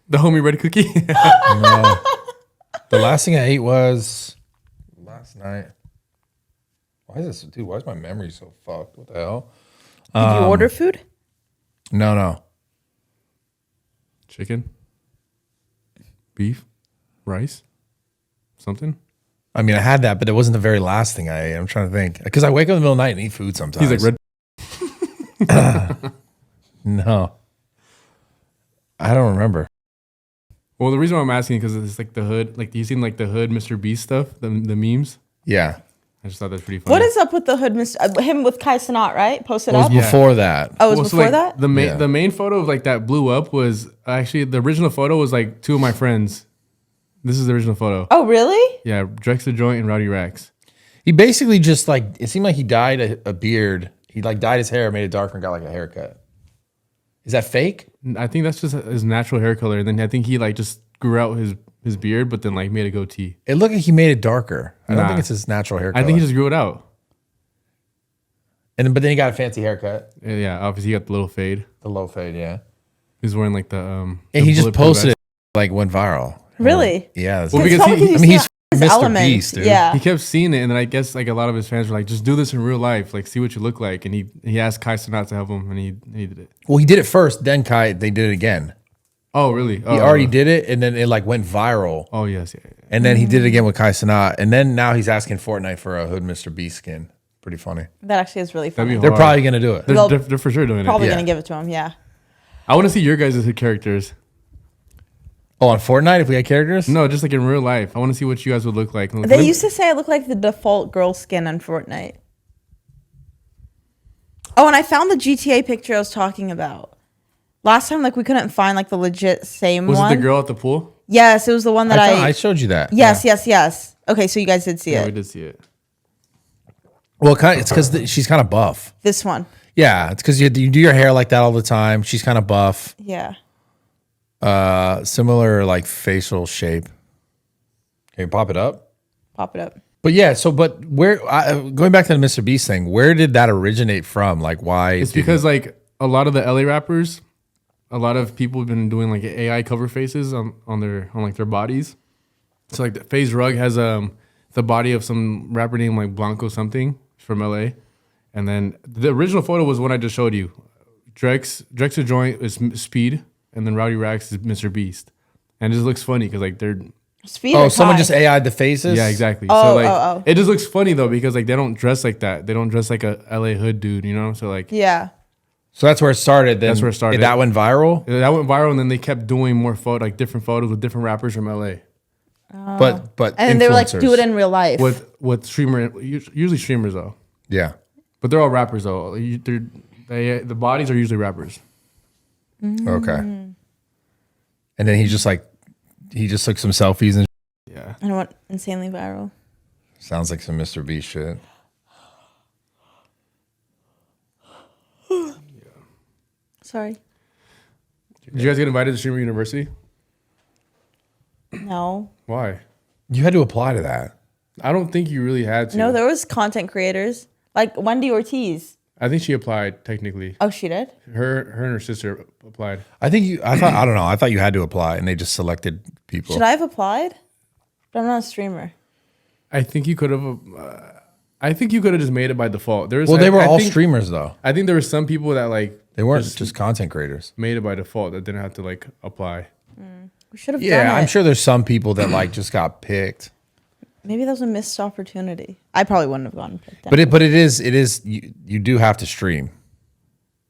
The homie red cookie? No. The last thing I ate was last night. Why is my memory so fucked? What the hell? Did you order food? No. Chicken? Beef? Rice? Something? I mean, I had that, but it wasn't the very last thing I ate. I'm trying to think. Because I wake up in the middle of the night and eat food sometimes. He's like, red. No. I don't remember. Well, the reason why I'm asking because it's like the hood. Like, you seen like the hood Mr. Beast stuff? The memes? Yeah. I just thought that's pretty funny. What is up with the hood, him with Kai Cenats, right? Posted It was up? before that. Oh, it was Well, before like, that? The main photo of like that blew up was actually the original photo was like 2 of my friends. This is the original photo. Oh, really? Yeah, Drex the Joint and Rowdy Rax. He basically just like, it seemed like he dyed a beard. He like dyed his hair, made it darker, and got like a haircut. Is that fake? I think that's just his natural hair color. And then I think he like just grew out his beard, but then like made a goatee. It looked like he made it darker. I don't Nah. think it's his natural hair color. I think he just grew it out. But then he got a fancy haircut. Yeah, obviously he got the little fade. The low fade, yeah. He's wearing like the And the he just bulletproof posted vest. it, like went viral. Really? Yeah. That's Well, like- because Probably he- you I mean, see he's his Mr. element. Beast, dude. Yeah. He kept seeing it, and then I guess like a lot of his fans were like, "Just do this in real life, like see what you look like." And he asked Kai Cenats to help him, and he did it. Well, he did it first, then they did it again. Oh, really? He already did it, and then it like went viral. Oh, yes, yeah. And then he did it again with Kai Cenats. And then now he's asking Fortnite for a Hood Mr. Beast skin. Pretty funny. That actually is really That'd funny. be They're hard. probably going to do it. They're for sure doing Probably it. Yeah. going to give it to him, yeah. I want to see your guys' characters. Oh, on Fortnite, if we had characters? No, just like in real life. I want to see what you guys would look like. They used to say I look like the default girl skin on Fortnite. Oh, and I found the GTA picture I was talking about. Last time, like, we couldn't find, like, the legit same Was one. it the girl at the pool? Yes, it was the one that I showed you that. Yes. Okay, so you guys did see Yeah, it. we did see it. Well, it's because she's kind of buff. This one. Yeah, it's because you do your hair like that all the time. She's kind of buff. Yeah. Similar, like, facial shape. Can you pop it up? Pop it up. But yeah, but where going back to the Mr. Beast thing, where did that originate from? Like, why? It's because like a lot of the LA rappers, a lot of people have been doing like AI cover faces on their bodies. So like FaZe Rug has the body of some rapper named like Blanco something from LA, and then the original photo was one I just showed you. Drex the Joint is Speed, and then Rowdy Rax is Mr. Beast, and it just looks funny because like they're Speed or someone Kai? just AI'd the faces. yeah, exactly. Oh, so like oh. it just looks funny though because like they don't dress like that. They don't dress like a LA hood dude, you know. So like Yeah. So that's where it started. Then That's where it started. That went viral. that went viral, and then they kept doing more like different photos with different rappers from LA But And then they were like, influencers. do it in real life. with usually streamers though, Yeah. but they're all rappers though. The bodies are usually rappers. Okay. And then he just took some selfies and Yeah. and it went insanely viral. sounds like some Mr. Beast shit. Sorry. Did you guys get invited to Streamer University? No. Why? You had to apply to that. I don't think you really had to. No, there was content creators like Wendy Ortiz. I think she applied technically. Oh, she did? Her and her sister applied. I thought you had to apply and they just selected people. Should I have applied? But I'm not a streamer. I think you could have. I think you could have just made it by default. They were all streamers though. I think there were some people that like They weren't just content creators. made it by default that didn't have to like apply. We should have done Yeah, it. I'm sure there's some people that like just got picked. Maybe that was a missed opportunity. I probably wouldn't have gotten picked. But it is you do have to stream.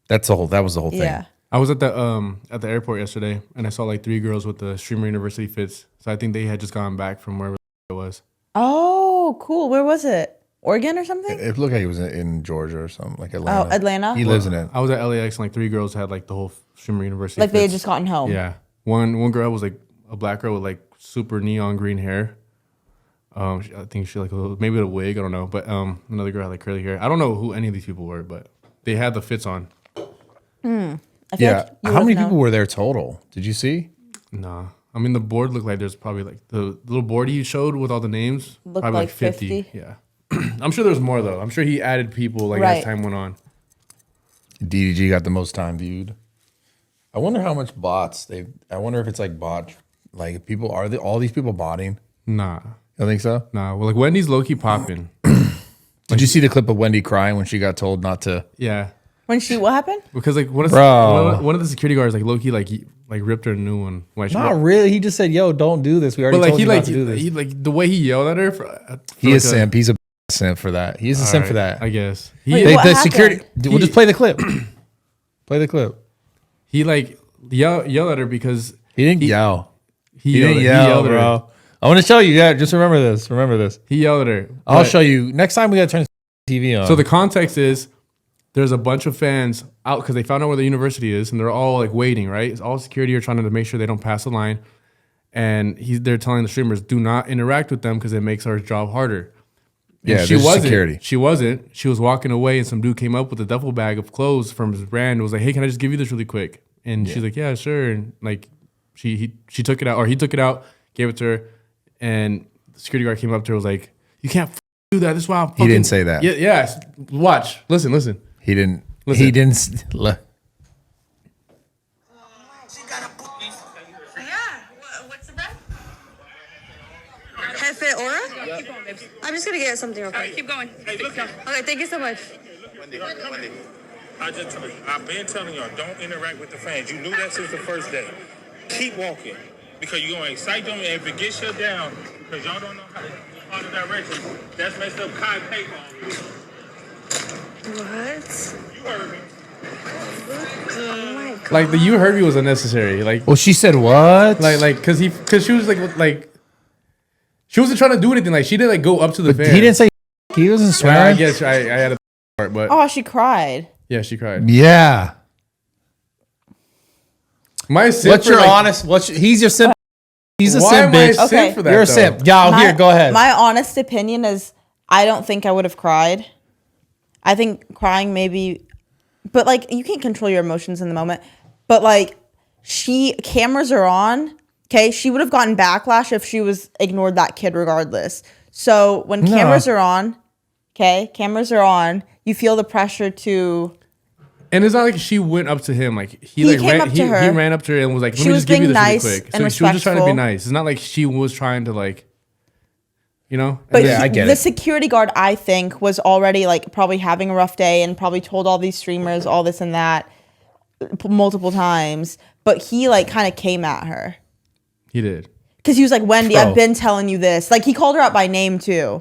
That was the whole thing. Yeah. I was at the airport yesterday and I saw like 3 girls with the Streamer University fits. So I think they had just gone back from wherever it was. Oh, cool. Where was it? Oregon or something? It looked like it was in Georgia or something, like Atlanta. Oh, Atlanta? He lives in it. I was at LAX and like 3 girls had like the whole Streamer University. Like they had fits. just gotten home. Yeah. One girl was like a black girl with like super neon green hair. I think she like maybe a wig, I don't know. But another girl had like curly hair. I don't know who any of these people were, but they had the fits on. I feel Yeah. like you How many would've known. people were there total? Did you see? Nah. I mean the board looked like there's probably like the little board he showed with all the names. Looked probably like 50. Yeah. I'm sure there's more though. I'm sure he added people like Right. as time went on. DDG got the most time viewed. I wonder how much bots I wonder if it's like bot, like people all these people botting. Nah. You don't think so? Nah. Well, like Wendy's low key popping. Did you see the clip of Wendy crying when she got told not to? Yeah. What happened? Because like one Bro. of the security guards like low key like ripped her a new one. Like, Not really. He just said, "Yo, don't do this. We already but like told he you like not to do this." he like the way he yelled at her. He like is simp. He's a simp for that. He is a simp for that. I guess Wait, he what The happened? security. We'll just play the clip. Play the clip. he like yelled at her because He didn't yell. he He yelled, didn't he yell, yelled at her. bro. I want to show you. Yeah, just remember this. Remember this. He yelled at her. I'll But- show you next time. We gotta turn the TV on. So the context is there's a bunch of fans out because they found out where the university is and they're all like waiting, right? It's all security are trying to make sure they don't pass the line. And they're telling the streamers, do not interact with them because it makes our job harder. And Yeah, she there's wasn't. security. She wasn't. She was walking away and some dude came up with a duffel bag of clothes from his brand and was like, hey, can I just give you this really quick? And she's like, yeah, sure. And like she took it out, or he took it out, gave it to her, and the security guard came up to her and was like, you can't do that. This is why I'm fucking... He didn't say that. Yeah, yes. Watch. Listen. he didn't. Listen. He didn't. What's the bread? Hefe Aura? I'm just gonna get something real quick. Keep going. Hey, look at Okay, thank you so much. Wendy. I've been telling y'all, don't interact with the fans. You knew that since the first day. Keep walking. Because you're going to excite them, and if it gets shut down, because y'all don't know how to follow directions, that's messed up Kai paper already. What? You heard me. Oh my god. Like the you heard me was unnecessary. Like Well, she said what? because she was like she wasn't trying to do anything. Like she didn't like go up to the But fan. he didn't say. He wasn't Yeah, swearing. I guess I had a part, but Oh, she cried. yeah, she cried. Yeah. My simp What's for, your like, honest? He's your simp. He's a Why simp, am I a bitch. simp Okay. for that? You're a though? simp. Y'all, here, go ahead. My honest opinion is I don't think I would have cried. I think crying maybe, but like you can't control your emotions in the moment. But like cameras are on. Okay, she would have gotten backlash if she was ignored that kid regardless. So when cameras are on, you feel the pressure to. And it's not like she went up to him. Like He like came ran, up to he her. ran up to her and was like, "Let She me was just give you being this nice really quick." and So she was just trying to be respectful. nice. It's not like she was trying to like, you know. But Yeah, I get the it. security guard, I think, was already like probably having a rough day and probably told all these streamers all this and that. multiple times, but he like kind of came at her. He did. Because he was like, Wendy, Bro. I've been telling you this. Like, he called her out by name, too.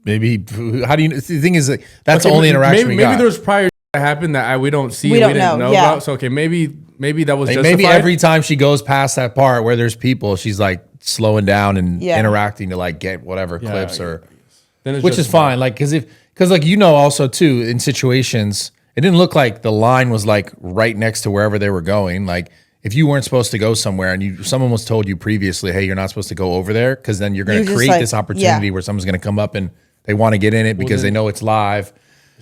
Maybe, how do you, the thing is, like, that's the only interaction maybe there was prior that happened that we don't see, We don't didn't know, know yeah. about. So, okay, maybe that was like, justified. maybe every time she goes past that part where there's people, she's like slowing down and interacting to like get whatever clips or, Then it's which is justified. fine. Like, because like, also too, in situations, it didn't look like the line was like right next to wherever they were going. Like, if you weren't supposed to go somewhere and someone was told you previously, hey, you're not supposed to go over there, because then you're going to create this opportunity where someone's going to come up and they want to get in it because they know it's live.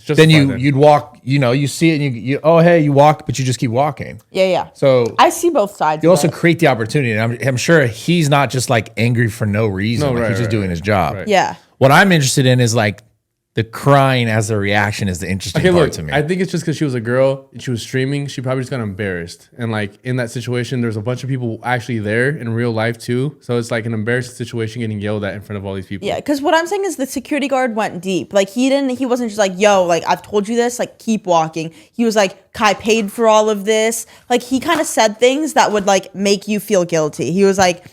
Then you'd walk, you see it and you oh, hey, you walk, but you just keep walking. Yeah. So I see both sides. you also create the opportunity. And I'm sure he's not just like angry for no reason. He's just doing his job. Right. Yeah. What I'm interested in is like the crying as a reaction is the interesting part to me. I think it's just because she was a girl and she was streaming. She probably just got embarrassed. And like in that situation, there's a bunch of people actually there in real life too. So it's like an embarrassing situation getting yelled at in front of all these people. Yeah, because what I'm saying is the security guard went deep. Like, he wasn't just like, yo, like, I've told you this, like, keep walking. He was like, Kai paid for all of this. Like, he kind of said things that would like make you feel guilty. He was like,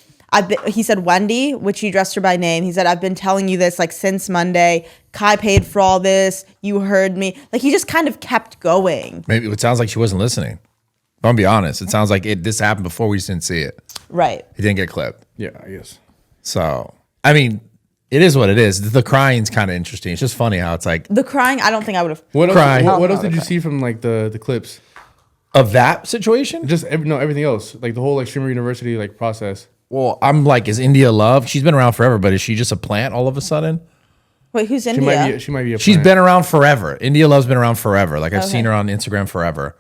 he said Wendy, which he addressed her by name. He said, I've been telling you this like since Monday. Kai paid for all this. You heard me. Like, he just kind of kept going. Maybe it sounds like she wasn't listening. I'll be honest. It sounds like this happened before we just didn't see it. Right. It didn't get clipped. Yeah, I guess. So, I mean, it is what it is. The crying's kind of interesting. It's just funny how it's like The crying, I don't think I would have. What Crying. else, what else did you see from like the clips? of that situation. Just everything else, like the whole like Streamer University like process. Well, I'm like, is India Love? She's been around forever, but is she just a plant all of a sudden? Wait, who's She India? might be a She's plant. been around forever. India Love's been around forever. Like I've seen her on Instagram forever.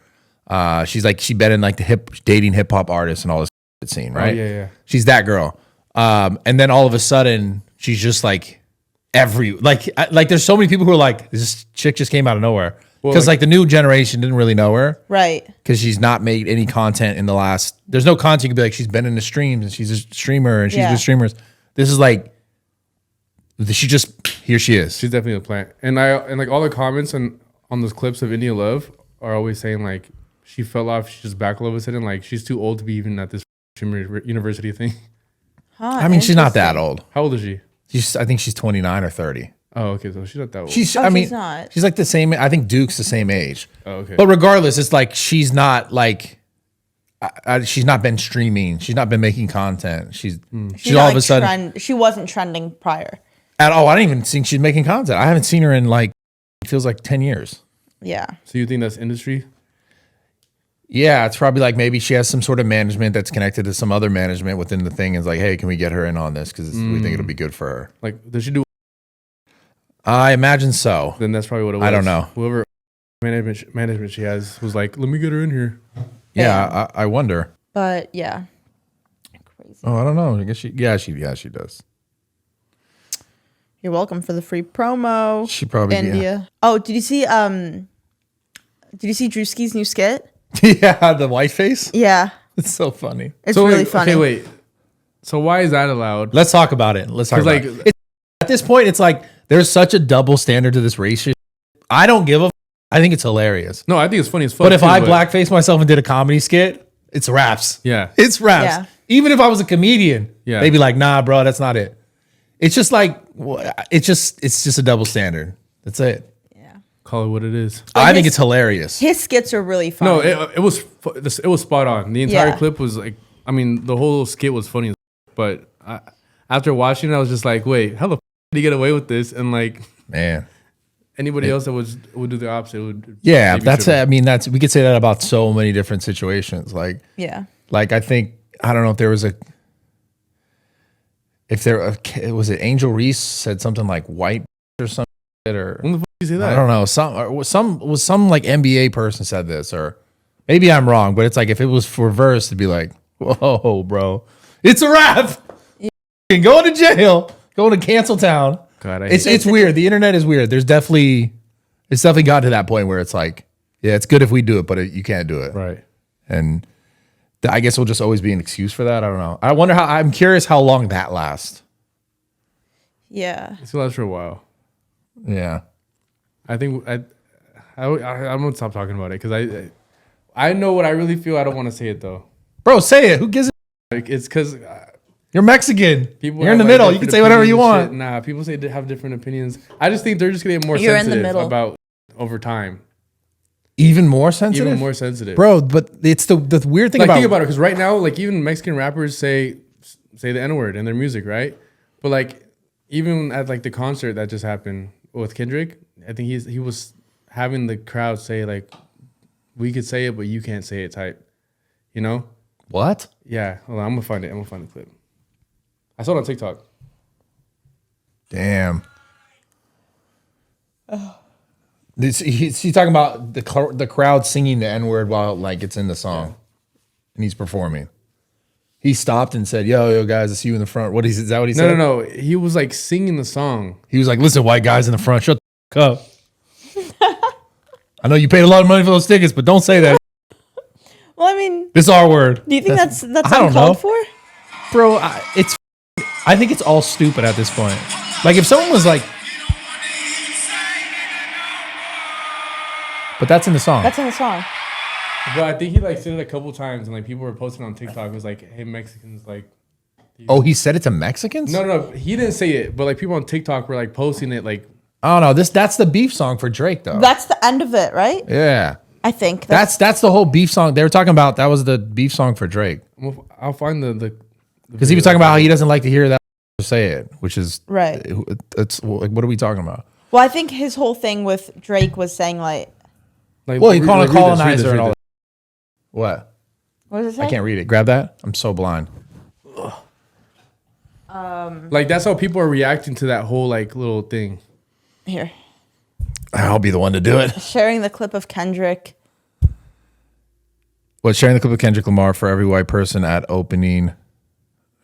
She's been in like the dating hip hop artists and all this scene, right? yeah. She's that girl. And then all of a sudden, she's just like there's so many people who are like, this chick just came out of nowhere. Because like the new generation didn't really know her. Right. Because she's not made any content in the last. There's no content you can be like, she's been in the streams and she's a streamer and she's with streamers. This is like, here she is. She's definitely a plant. And like all the comments on those clips of India Love are always saying like she fell off, she's just back all of a sudden. Like she's too old to be even at this Streamer University thing. Huh, I mean, she's not that old. How old is she? I think she's 29 or 30. Oh, okay. So she's not that old. She's not. She's like the same. I think Duke's the same age. Oh, okay. But regardless, it's like she's not like, she's not been streaming. She's not been making content. She's She's all not, of a sudden. she wasn't trending prior. At all. I didn't even think she's making content. I haven't seen her in like, it feels like 10 years. Yeah. So you think that's industry? Yeah, it's probably like maybe she has some sort of management that's connected to some other management within the thing. It's like, hey, can we get her in on this? Because we think it'll be good for her. Like, does she do? I imagine so. Then that's probably what it was. I don't know. Whoever management she has was like, let me get her in here. Yeah, I wonder. But yeah. Crazy. Oh, I don't know. I guess she does. You're welcome for the free promo. She probably India. Oh, did you see Drewski's new skit? Yeah, the white face. Yeah. It's so funny. It's really wait, funny. Okay, wait. So why is that allowed? Let's talk about it. At this point, it's like there's such a double standard to this race shit. I don't give a. I think it's hilarious. No, I think it's funny as fuck. But if I blackface myself and did a comedy skit, it's raps. Yeah. It's raps. Yeah. Even if I was a comedian, they'd be like, nah, bro, that's not it. It's just like, it's just a double standard. That's it. Call it what it is. I think it's hilarious. His skits are really funny. No, it was spot on. The entire clip was like, I mean, the whole skit was funny, but after watching it, I was just like, wait, how the f did he get away with this? And like, man, anybody else that would do the opposite would. Yeah, we could say that about so many different situations. Like, like I think I don't know if there was was it Angel Reese said something like white or something or. When the fuck did you say that? I don't know. Some like NBA person said this, or maybe I'm wrong, but it's like if it was reversed, it'd be like, whoa, bro, it's a wrap. Yeah. Going to jail, going to cancel town. God, it's weird. The internet is weird. It's definitely got to that point where it's like, yeah, it's good if we do it, but you can't do it. Right. And I guess it'll just always be an excuse for that. I don't know. I'm curious how long that lasts. Yeah. It's gonna last for a while. Yeah. I think I'm gonna stop talking about it because I know what I really feel. I don't want to say it though. Bro, say it. Who gives a Like, it's because You're Mexican. people You're in have, the like, middle. You can different say whatever you opinions and want. shit. Nah, people say they have different opinions. I just think they're just gonna get more You're in the sensitive middle. about over time. Even more sensitive? Even more sensitive. Bro, but it's the weird thing Like, about think about it, because right now, like, even Mexican rappers say the N-word in their music, right? But like, even at like the concert that just happened with Kendrick, I think he was having the crowd say like, "We could say it, but you can't say it," type. You know? What? Yeah. Hold on, I'm gonna find it. I'm gonna find the clip. I saw it on TikTok. Damn. He's talking about the crowd singing the N-word while like it's in the song, and he's performing. He stopped and said, "Yo, guys, I see you in the front." Is that what he said? No. He was like singing the song. He was like, "Listen, white guys in the front, shut the fuck up. I know you paid a lot of money for those tickets, but don't say that. Well, I mean, This R word." do you think that's I don't uncalled know. for? Bro, I think it's all stupid at this point. Like if someone was like, but that's in the song. That's in the song. But I think he like said it a couple times, and like people were posting on TikTok. It was like, "Hey, Mexicans, like." Oh, he said it to Mexicans? No, he didn't say it, but like people on TikTok were like posting it, like. I don't know. That's the beef song for Drake, though. That's the end of it, right? Yeah. I think. That's the whole beef song. They were talking about that was the beef song for Drake. I'll find the Because he was talking about how he doesn't like to hear that say it, which is Right. It's like, what are we talking about? Well, I think his whole thing with Drake was saying like, Well, he called a read this, colonizer and all read that. What? what does it say? I can't read it. Grab that. I'm so blind. this. Like that's how people are reacting to that whole like little thing. Here. I'll be the one to do it. Sharing the clip of Kendrick. What? Sharing the clip of Kendrick Lamar for every white person at opening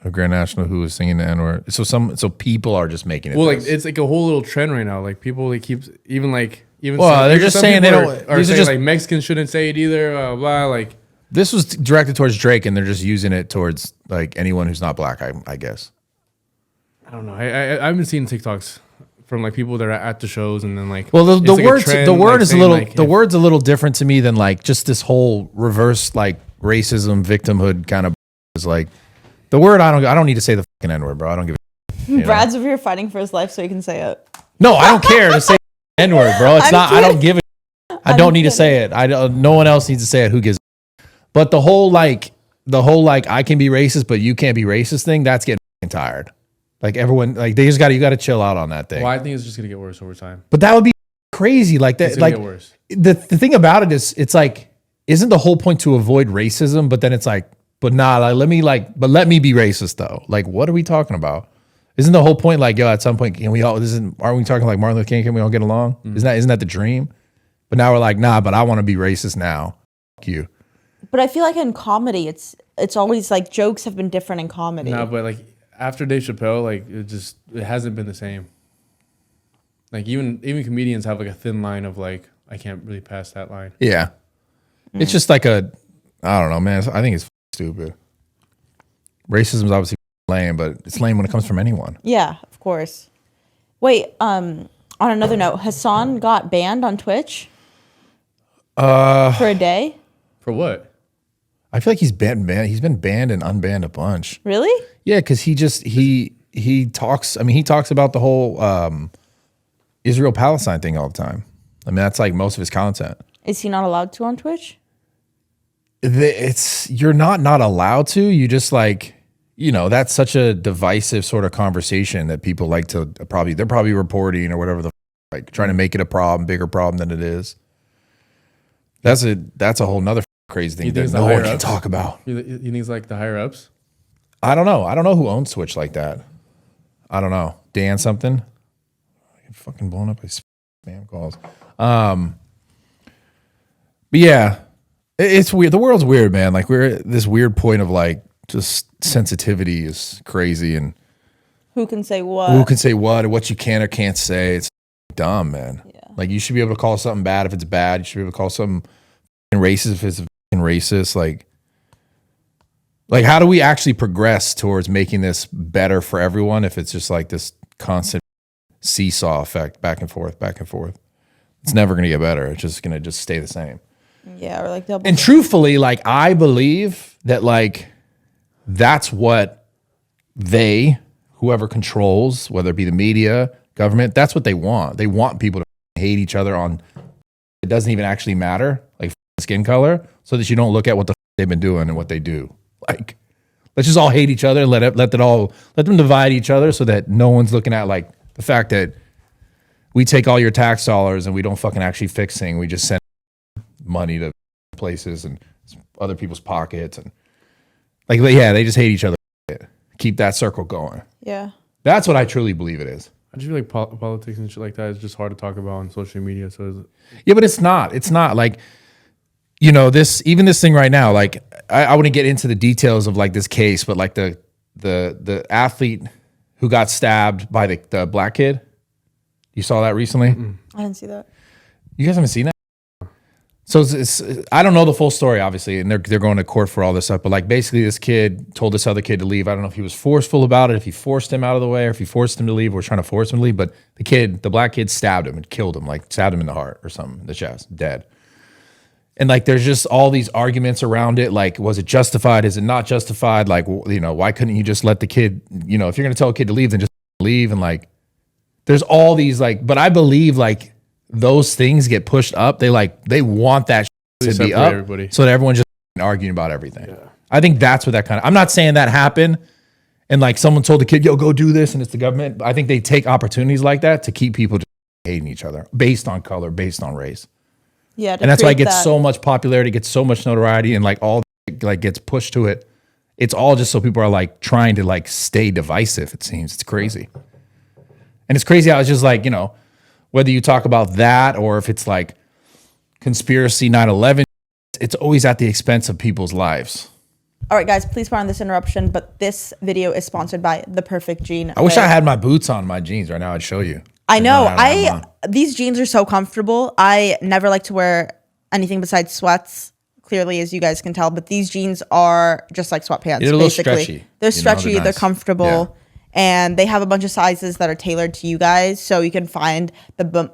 of Grand National who was singing the N-word. So people are just making it. Well, like this. it's like a whole little trend right now. Like people, they keep even Well, some- they're just some saying they people don't- Are these are saying just- like Mexicans shouldn't say it either. Blah. Like This was directed towards Drake, and they're just using it towards like anyone who's not black. I guess. I don't know. I've been seeing TikToks from like people that are at the shows, and then like Well, the it's like a word trend, the word like, is a saying, little like, the if- word's a little different to me than like just this whole reverse like racism victimhood kind of is like the word. I don't need to say the fucking N-word, bro. I don't give a know? Brad's over here fighting for his life so he can say it. no. I don't care to say N-word, bro. It's I'm not. I don't kidding. give it. I don't need to say it. I don't, no one else needs to say it. Who gives? But the whole like I can be racist, but you can't be racist thing. That's getting fucking tired. Like everyone, like you got to chill out on that thing. Well, I think it's just gonna get worse over time. But that would be crazy. Like that. It's gonna Like get worse. the thing about it is, it's like, isn't the whole point to avoid racism? But then it's like, but nah, like let me be racist though. Like, what are we talking about? Isn't the whole point like, yo, at some point, can we all? Aren't we talking like Martin Luther King? Can we all get along? Isn't that the dream? But now we're like, nah, but I want to be racist now. Fuck you. But I feel like in comedy, it's always like jokes have been different in comedy. No, but like after Dave Chappelle, like it hasn't been the same. Like even comedians have like a thin line of like, I can't really pass that line. Yeah. It's just like I don't know, man. I think it's stupid. Racism is obviously lame, but it's lame when it comes from anyone. Yeah, of course. Wait, on another note, Hassan got banned on Twitch for a day. For what? I feel like he's been banned. He's been banned and unbanned a bunch. Really? Yeah, because he talks. I mean, he talks about the whole Israel Palestine thing all the time. I mean, that's like most of his content. Is he not allowed to on Twitch? You're not allowed to. You just like, that's such a divisive sort of conversation that people like to they're probably reporting or whatever like trying to make it a bigger problem than it is. That's a whole nother crazy thing You think that it's the no one higher can ups? talk about. You think it's like the higher ups? I don't know. I don't know who owns Twitch like that. I don't know. Dan something. I get fucking blown up by spam calls. But yeah, it's weird. The world's weird, man. Like we're at this weird point of like just sensitivity is crazy, and Who can say what? who can say what and what you can or can't say. It's dumb, man. Yeah. Like you should be able to call something bad if it's bad. You should be able to call something racist if it's racist. Like how do we actually progress towards making this better for everyone if it's just like this constant seesaw effect, back and forth, back and forth? It's never going to get better. It's just going to stay the same. Yeah, or like double. And truthfully, like I believe that like that's what whoever controls, whether it be the media, government, that's what they want. They want people to hate each other on it doesn't even actually matter, like skin color, so that you don't look at what the they've been doing and what they do. Like let's just all hate each other, let them divide each other so that no one's looking at like the fact that we take all your tax dollars and we don't fucking actually fix things. We just send money to places and other people's pockets and like, yeah, they just hate each other. Keep that circle going. Yeah. That's what I truly believe it is. I just feel like politics and shit like that is just hard to talk about on social media. So yeah, but it's not. It's not like, you know, this thing right now. Like, I wouldn't get into the details of like this case, but like the athlete who got stabbed by the black kid. You saw that recently? I didn't see that. You guys haven't seen that? So it's I don't know the full story, obviously, and they're going to court for all this stuff. But like basically, this kid told this other kid to leave. I don't know if he was forceful about it, if he forced him out of the way, or if he forced him to leave, or was trying to force him to leave. But the black kid stabbed him and killed him, like stabbed him in the heart or something, the chest, dead. And like there's just all these arguments around it. Like, was it justified? Is it not justified? Like, you know, why couldn't you just let the kid? You know, if you're going to tell a kid to leave, then just leave. And like, there's all these like, but I believe like. Those things get pushed up. They want that to be up everybody. So that everyone's just arguing about everything. Yeah. I think that's what that kind of. I'm not saying that happened, and like someone told the kid, "Yo, go do this," and it's the government. I think they take opportunities like that to keep people just hating each other based on color, based on race. Yeah, and that's why it gets so much popularity, gets so much notoriety, and like all like gets pushed to it. It's all just so people are like trying to like stay divisive. It seems it's crazy, and it's crazy how it's just like, you know. Whether you talk about that or if it's like conspiracy 9/11, it's always at the expense of people's lives. All right, guys, please pardon this interruption, but this video is sponsored by The Perfect Jean. I wish I had my boots on, my jeans right now. I'd show you. I know. These jeans are so comfortable. I never like to wear anything besides sweats, clearly, as you guys can tell. But these jeans are just like sweatpants, they're a little stretchy. They're stretchy. They're nice. They're comfortable. Yeah. And they have a bunch of sizes that are tailored to you guys, so you can find the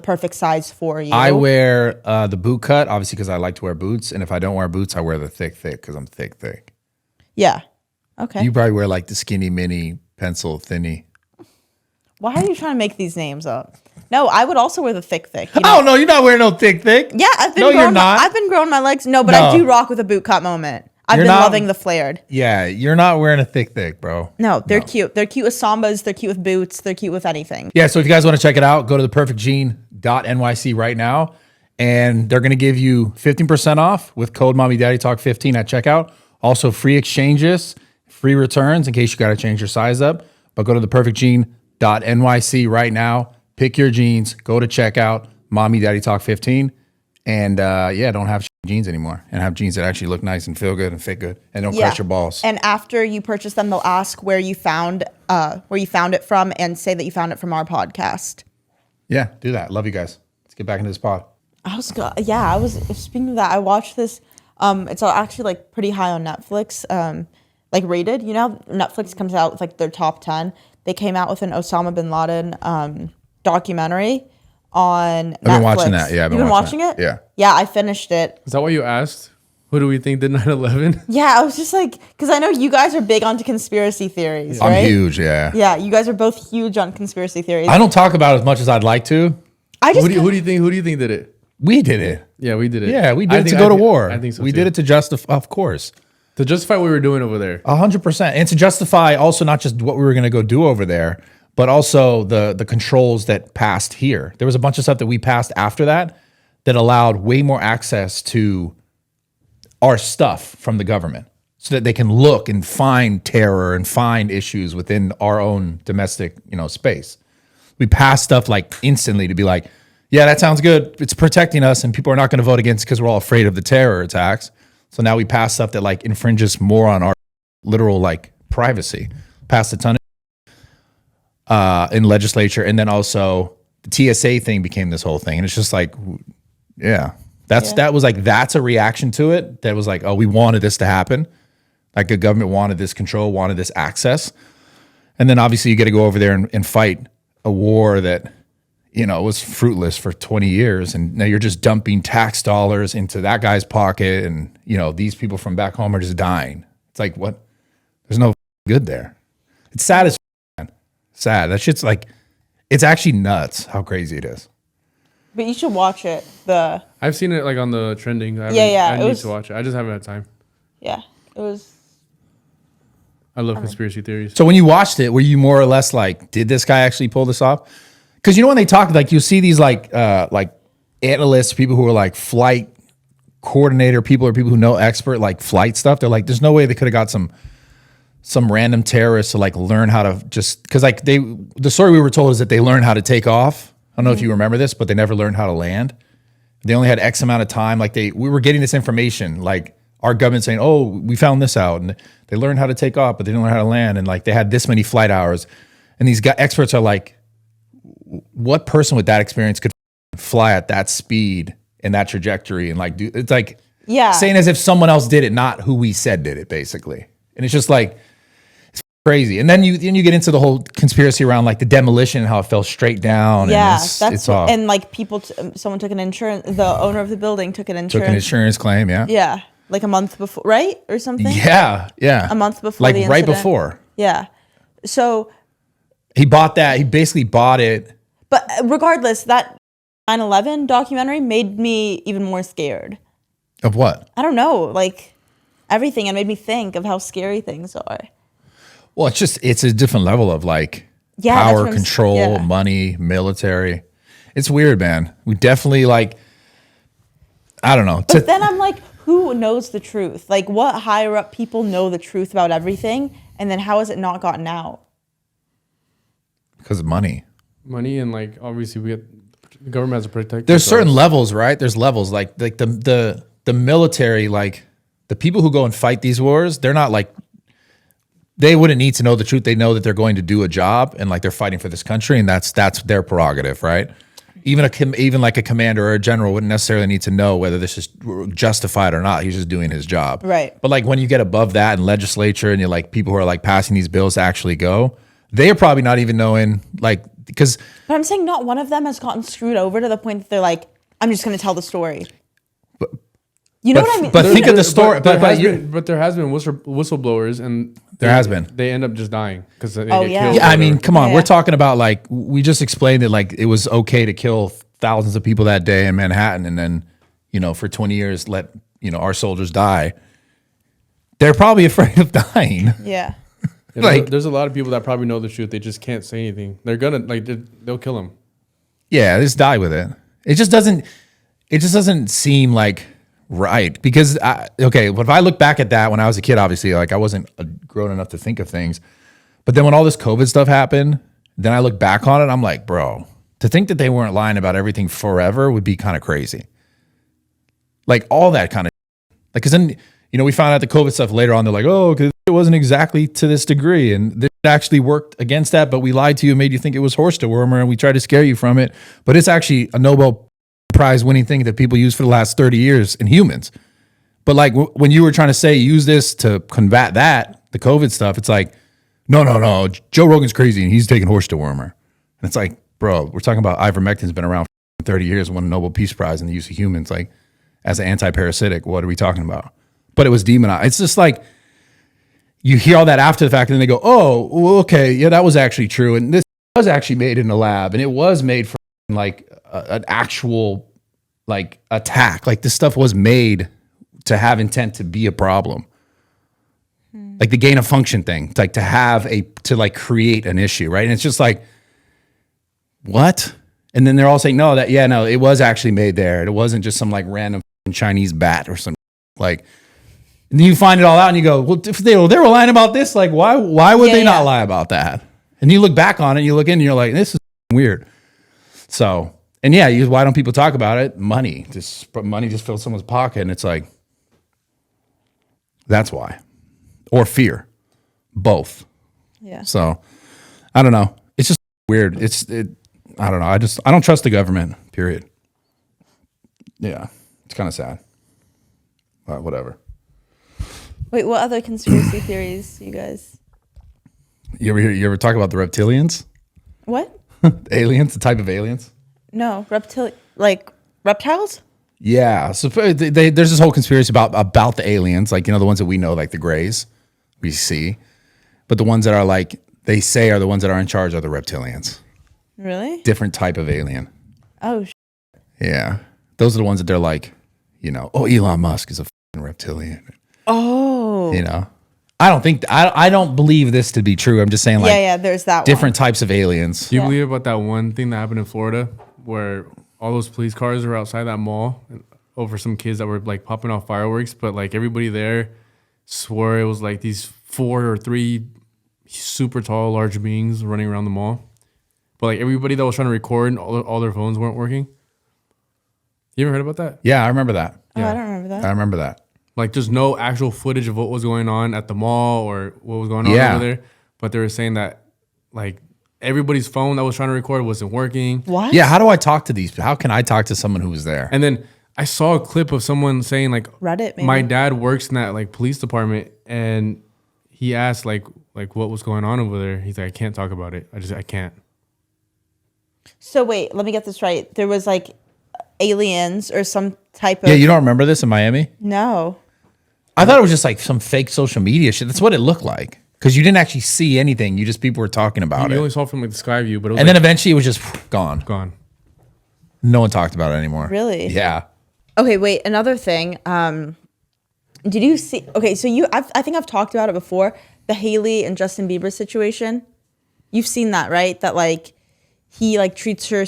perfect size for you. I wear the boot cut, obviously, because I like to wear boots. And if I don't wear boots, I wear the thick, because I'm thick. Yeah. Okay. You probably wear like the skinny, mini, pencil, thinny. Why are you trying to make these names up? No, I would also wear the thick. You know? Oh, no, you're not wearing no thick. Yeah, you're not. I've been growing my legs. No, but I do rock with a boot cut moment. I've been loving the flared. Yeah, you're not wearing a thick, bro. No, they're cute. They're cute with sambas. They're cute with boots. They're cute with anything. Yeah, so if you guys want to check it out, go to theperfectjean.nyc right now. And they're going to give you 15% off with code MommyDaddyTalk15 at checkout. Also free exchanges, free returns in case you got to change your size up. But go to theperfectjean.nyc right now. Pick your jeans. Go to checkout, MommyDaddyTalk15. And don't have jeans anymore, and have jeans that actually look nice and feel good and fit good and don't crush your balls. And after you purchase them, they'll ask where you found it from, and say that you found it from our podcast. Yeah, do that. Love you guys. Let's get back into this pod. I was speaking of that. I watched this. It's actually like pretty high on Netflix. Like rated. You know, Netflix comes out with like their top 10. They came out with an Osama bin Laden documentary. On Netflix. I've been watching that. Yeah, You've been watching it? Yeah. Yeah, I finished it. Is that what you asked? Who do we think did 9/11? Yeah, I was just like, because I know you guys are big onto conspiracy theories, right? I'm huge, yeah. Yeah, you guys are both huge on conspiracy theories. I don't talk about it as much as I'd like to. Who do you think did it? We did it. Yeah, we did it. Yeah, we did it to go to war. I think so. We did it to justify, of course. To justify what we were doing over there. 100%. And to justify also not just what we were going to go do over there, but also the controls that passed here. There was a bunch of stuff that we passed after that allowed way more access to our stuff from the government so that they can look and find terror and find issues within our own domestic, space. We passed stuff like instantly to be like, yeah, that sounds good. It's protecting us and people are not going to vote against because we're all afraid of the terror attacks. So now we pass stuff that like infringes more on our literal like privacy. Passed a ton in legislature, and then also the TSA thing became this whole thing, and it's just like, that's a reaction to it. That was like, oh, we wanted this to happen, like the government wanted this control, wanted this access, and then obviously you get to go over there and fight a war that, you know, it was fruitless for 20 years. And now you're just dumping tax dollars into that guy's pocket. And, you know, these people from back home are just dying. It's like, what? There's no good there. It's sad as man. Sad. That shit's like, it's actually nuts how crazy it is. But you should watch it. I've seen it like on the trending. I need to watch it. I just haven't had time. Yeah, it was. I love conspiracy theories. So when you watched it, were you more or less like, did this guy actually pull this off? Because you know when they talk, like you see these like analysts, people who are like flight coordinator people or people who know expert like flight stuff. They're like, there's no way they could have got some random terrorists to like learn how to just because like the story we were told is that they learned how to take off. I don't know if you remember this, but they never learned how to land. They only had X amount of time. Like we were getting this information, like our government saying, "Oh, we found this out," and they learned how to take off, but they didn't learn how to land. And like they had this many flight hours, and these experts are like, "What person with that experience could fly at that speed and that trajectory?" And like, it's like saying as if someone else did it, not who we said did it, basically. And it's just like. Crazy. And then you get into the whole conspiracy around like the demolition and how it fell straight down. Yeah, and it's all, and like someone took an insurance. The owner of the building took an insurance claim. Yeah. Yeah, like a month before, right, or something. Yeah. A month before, like the incident. right before. Yeah. So he bought that. He basically bought it. But regardless, that 9/11 documentary made me even more scared. Of what? I don't know, like everything, and made me think of how scary things are. Well, it's a different level of like Yeah, power, control, money, military. It's weird, man. We definitely like, I don't know. But then I'm like, who knows the truth? Like, what higher up people know the truth about everything? And then how has it not gotten out? Because of money. Money and like, obviously the government has to protect. There's certain levels, right? There's levels like the military, like the people who go and fight these wars, they're not like, they wouldn't need to know the truth. They know that they're going to do a job and like they're fighting for this country, and that's their prerogative, right? Even like a commander or a general wouldn't necessarily need to know whether this is justified or not. He's just doing his job, right? But like when you get above that in legislature and you're like people who are like passing these bills to actually go, they are probably not even knowing like because. But I'm saying not one of them has gotten screwed over to the point that they're like, I'm just going to tell the story. But you know what I mean? But think of the story. But there has been whistleblowers, and there has been. They end up just dying because they get killed. Yeah, I mean, come on. Yeah. We're talking about like we just explained that like it was okay to kill thousands of people that day in Manhattan, and then for 20 years let our soldiers die. They're probably afraid of dying. Yeah. Like there's a lot of people that probably know the truth. They just can't say anything. They're gonna they'll kill them. Yeah, just die with it. It just doesn't seem like. Right. Because, but if I look back at that when I was a kid, obviously, like I wasn't grown enough to think of things. But then when all this COVID stuff happened, then I look back on it, I'm like, bro, to think that they weren't lying about everything forever would be kind of crazy. Like all that kind of, like, because then, we found out the COVID stuff later on. They're like, oh, because it wasn't exactly to this degree. And it actually worked against that. But we lied to you and made you think it was horse dewormer and we tried to scare you from it. But it's actually a Nobel Prize winning thing that people use for the last 30 years in humans. But like when you were trying to say use this to combat the COVID stuff, it's like, no, Joe Rogan's crazy and he's taking horse dewormer. And it's like, bro, we're talking about ivermectin's been around for 30 years and won a Nobel Peace Prize in the use of humans, like as an anti-parasitic. What are we talking about? But it was demonized. It's just like you hear all that after the fact and then they go, oh, well, okay, yeah, that was actually true. And this was actually made in a lab and it was made from like an actual like attack. Like this stuff was made to have intent to be a problem. Like the gain of function thing, like to like create an issue, right? And it's just like, what? And then they're all saying, no, it was actually made there. It wasn't just some like random Chinese bat or something. Like, and then you find it all out and you go, well, if they were lying about this, like why would they not lie about that? And you look back on it and you look in and you're like, this is weird. So, and why don't people talk about it? Money just fills someone's pocket, and it's like, that's why, or fear, both. Yeah. So, I don't know. It's just weird. I don't know. I don't trust the government. Period. Yeah, it's kind of sad. But whatever. Wait, what other conspiracy theories, you guys? You ever talk about the reptilians? What? Aliens, the type of aliens. No, like reptiles? Yeah. So there's this whole conspiracy about the aliens, like, the ones that we know, like the Greys we see. But the ones that are like, they say are the ones that are in charge are the reptilians. Really? Different type of alien. Oh, Yeah. Those are the ones that they're like, Elon Musk is a fucking reptilian. Oh. I don't believe this to be true. I'm just saying, like, yeah, there's that different types of aliens. Do you believe about that one thing that happened in Florida where all those police cars were outside that mall over some kids that were like popping off fireworks, but like everybody there swore it was like these 4 or 3 super tall, large beings running around the mall. But like everybody that was trying to record, all their phones weren't working. You ever heard about that? Yeah, I remember that. Oh, I don't remember that. I remember that. Like there's no actual footage of what was going on at the mall or what was going on over there. But they were saying that like everybody's phone that was trying to record wasn't working. What? Yeah, how do I talk to these? How can I talk to someone who was there? And then I saw a clip of someone saying like Reddit, maybe? My dad works in that like police department and he asked like what was going on over there. He's like, I can't talk about it. I can't. So wait, let me get this right. There was like aliens or some type of... Yeah, you don't remember this in Miami? No. I thought it was just like some fake social media shit. That's what it looked like. Because you didn't actually see anything. People were talking about You it. only saw it from like the sky view, but it was And then eventually it was just gone. gone. No one talked about it anymore. Really? Yeah. Okay, wait, another thing. Did you see... Okay, so I think I've talked about it before. The Hailee and Justin Bieber situation. You've seen that, right? That like he like treats her...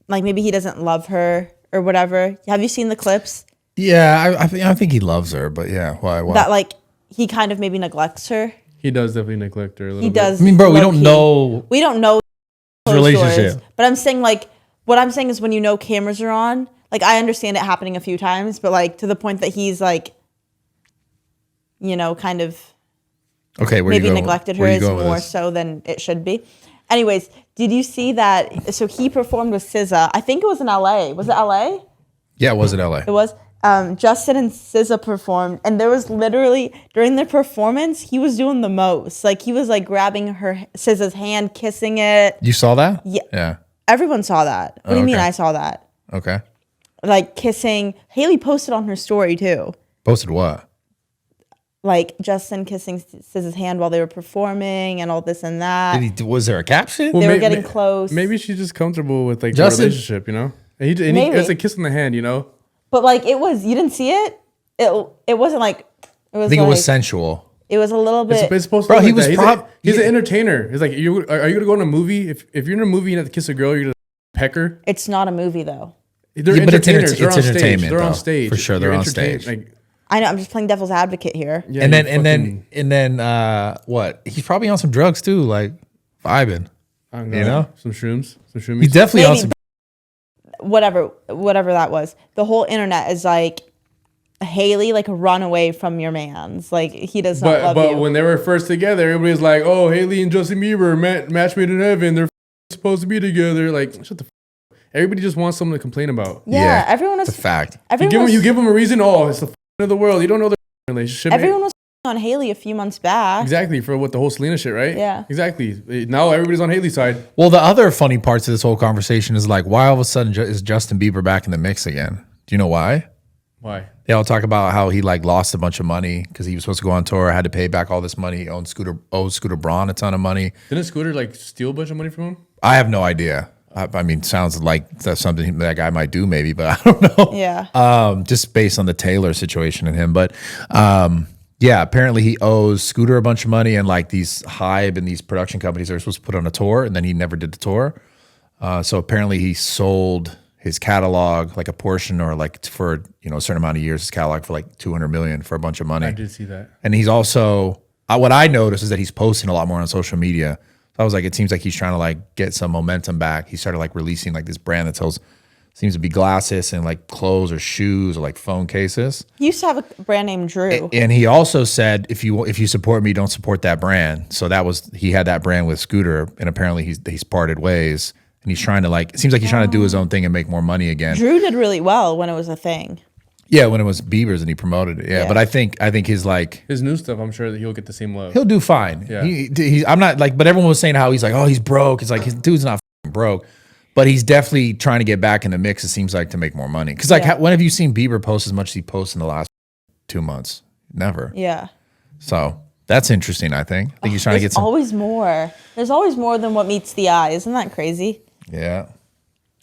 Like maybe he doesn't love her or whatever. Have you seen the clips? Yeah, I think he loves her, but yeah, why? That like he kind of maybe neglects her. He does definitely neglect her a little He bit. does. I mean, bro, we low-key. don't know We don't know his those relationship. stories. But I'm saying like what I'm saying is when you know cameras are on, like I understand it happening a few times, but like to the point that he's like, kind of Okay, where maybe you go? neglected her Where you is going with more this? so than it should be. Anyways, did you see that? So he performed with SZA. I think it was in LA. Was it LA? Yeah, it was in LA. It was. Justin and SZA performed, and there was literally during the performance, he was doing the most. Like he was like grabbing SZA's hand, kissing it. You saw that? Yeah. Yeah. Everyone saw that. What do you mean okay. I saw that? Okay. Like kissing. Hailee posted on her story too. Posted what? Like Justin kissing SZA's hand while they were performing and all this and that. Was there a caption? They were getting close. Maybe she's just comfortable with like Justin- the relationship, And he Maybe. it's a kiss on the hand, But like it was, you didn't see it. It wasn't like it was. I think like, it was sensual. It was a little bit. It's supposed to Bro, look he like was that. He's yeah. an entertainer. He's like, are you gonna go in a movie? If you're in a movie and you have to kiss a girl, you're gonna peck her. It's not a movie though. They're Yeah, but it's entertainers. They're on stage. entertainment, They're on though. stage For sure, they're You're on entertained. stage. Like, I know. I'm just playing devil's advocate here. yeah, and you then what? He's probably on some drugs too, like vibing. I don't you know? some shrooms, some shroomies. He's definitely on Maybe. some. Whatever that was. The whole internet is like, Hailee, like run away from your man's. Like he does not love but you. when they were first together, everybody's like, "Oh, Hailee and Justin Bieber, match made in heaven. They're supposed to be together." Like, shut the. Everybody just wants something to complain about. yeah, everyone was. It's a fact. Everyone You was, give them a reason. Oh, it's the end of the world. You don't know their relationship. everyone was on Hailee a few months back. Exactly, for what the whole Selena shit, right? Yeah. Exactly. Now everybody's on Hailey's side. Well, the other funny parts of this whole conversation is like, why all of a sudden is Justin Bieber back in the mix again? Do you know why? Why? They all talk about how he like lost a bunch of money because he was supposed to go on tour, had to pay back all this money, owed Scooter Braun a ton of money. Didn't Scooter like steal a bunch of money from him? I have no idea. I mean, sounds like that's something that guy might do maybe, but I don't know. Yeah. Just based on the Taylor situation and him. But yeah, apparently he owes Scooter a bunch of money and like these Hybe and these production companies are supposed to put on a tour and then he never did the tour. So apparently he sold his catalog, like a portion or like for, a certain amount of years, his catalog for like 200 million for a bunch of money. I did see that. And he's also, what I noticed is that he's posting a lot more on social media. So I was like, it seems like he's trying to like get some momentum back. He started like releasing like this brand that seems to be glasses and like clothes or shoes or like phone cases. He used to have a brand named Drew. And he also said, if you support me, don't support that brand. So he had that brand with Scooter and apparently he's parted ways. And he's trying to like, it seems like he's trying to do his own thing and make more money again. Drew did really well when it was a thing. Yeah, when it was Bieber's and he promoted it. Yeah, Yeah. but I think his like, His new stuff, I'm sure that he'll get the same love. he'll do fine. Yeah. He's I'm not like, but everyone was saying how he's like, oh, he's broke. It's like his dude's not f***ing broke. But he's definitely trying to get back in the mix, it seems like, to make more money. Because, like, when have you seen Bieber post as much as he posts in the last 2 months? Never. Yeah. So that's interesting, I think. I think he's trying to get some. Always more. There's always more than what meets the eye. Isn't that crazy? Yeah.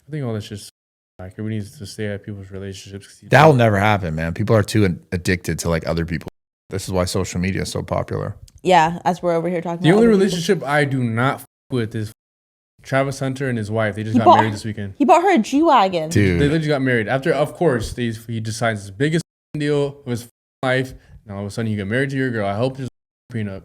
I think all that's just like everybody needs to stay at people's relationships. That will never happen, man. People are too addicted to, like, other people. This is why social media is so popular. Yeah, as we're over here talking The about only other relationship I do not with is Travis Hunter and his wife. They just got married this weekend. He bought her a G-Wagon. Dude. They literally got married. After, of course, he decides his biggest deal of his life. And all of a sudden, you get married to your girl. I hope there's a prenup.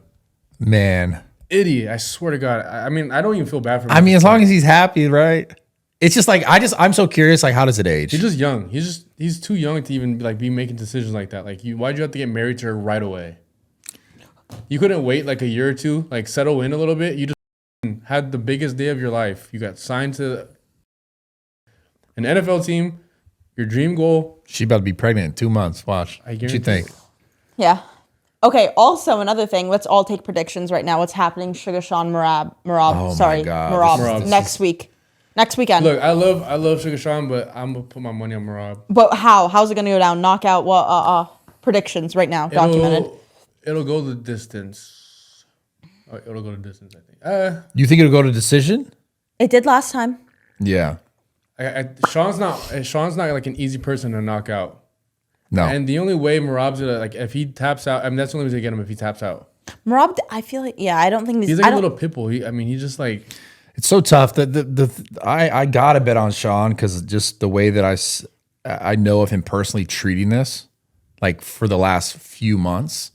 Man. Idiot. I swear to God. I mean, I don't even feel bad for him. I mean, as long as he's happy, right? It's just like, I'm so curious, like, how does it age? He's just young. He's too young to even like be making decisions like that. Like, why'd you have to get married to her right away? You couldn't wait like a year or two, like settle in a little bit. You just had the biggest day of your life. You got signed to an NFL team. Your dream goal. She about to be pregnant in 2 months. Watch. I What you think? Yeah. Okay, also another thing. Let's all take predictions right now. What's happening? Suga Sean Marab. Oh my God. Marab. Next weekend. Look, I love Suga Sean, but I'm gonna put my money on Marab. But how? How's it gonna go down? Knockout? What? Predictions right now. Documented. It'll go the distance. Oh, it'll go the distance, I think. You think it'll go to decision? It did last time. Yeah. Sean's not like an easy person to knock out. No. And the only way Marab's gonna, like, if he taps out, I mean, that's the only way to get him if he taps out. Marab, I feel like, I don't think he's like a little pit bull. He's just like. It's so tough that I gotta bet on Sean because just the way that I know of him personally treating this, like for the last few months,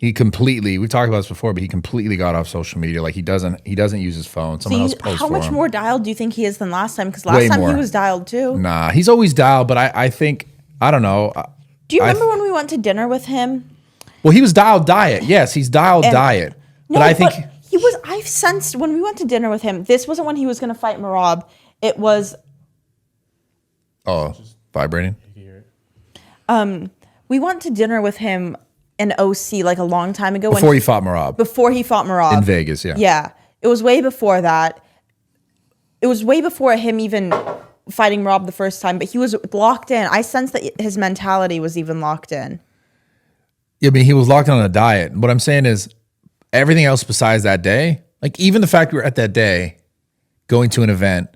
we've talked about this before, but he completely got off social media. Like he doesn't use his phone. Someone else posts How for much him. more dialed do you think he is than last time? Because Way last time more. he was dialed too. Nah, he's always dialed, but I think, I don't know. Do you remember when we went to dinner with him? Well, he was dialed diet. Yes, he's dialed diet. No, But I think he was. I sensed when we went to dinner with him. This wasn't when he was going to fight Marab. It was. Oh, vibrating. We went to dinner with him in OC like a long time ago. Before he fought Marab. Before he fought Marab. In Vegas, yeah. Yeah. It was way before that. It was way before him even fighting Marab the first time, but he was locked in. I sensed that his mentality was even locked in. I mean, he was locked on a diet. What I'm saying is everything else besides that day, like even the fact we were at that day going to an event,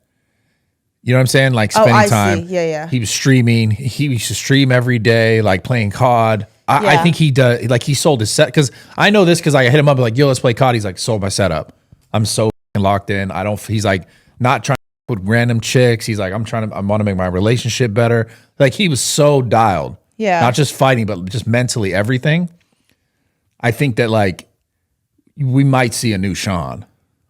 you know what I'm saying? Like spending time. See. Yeah. He was streaming. He used to stream every day, like playing COD. I think he does, like he sold his set. Because I know this because I hit him up like, yo, let's play COD. He's like, sold my setup. I'm so locked in. He's like not trying to with random chicks. He's like, I want to make my relationship better. Like he was so dialed. Yeah. Not just fighting, but just mentally everything. I think that like we might see a new Sean.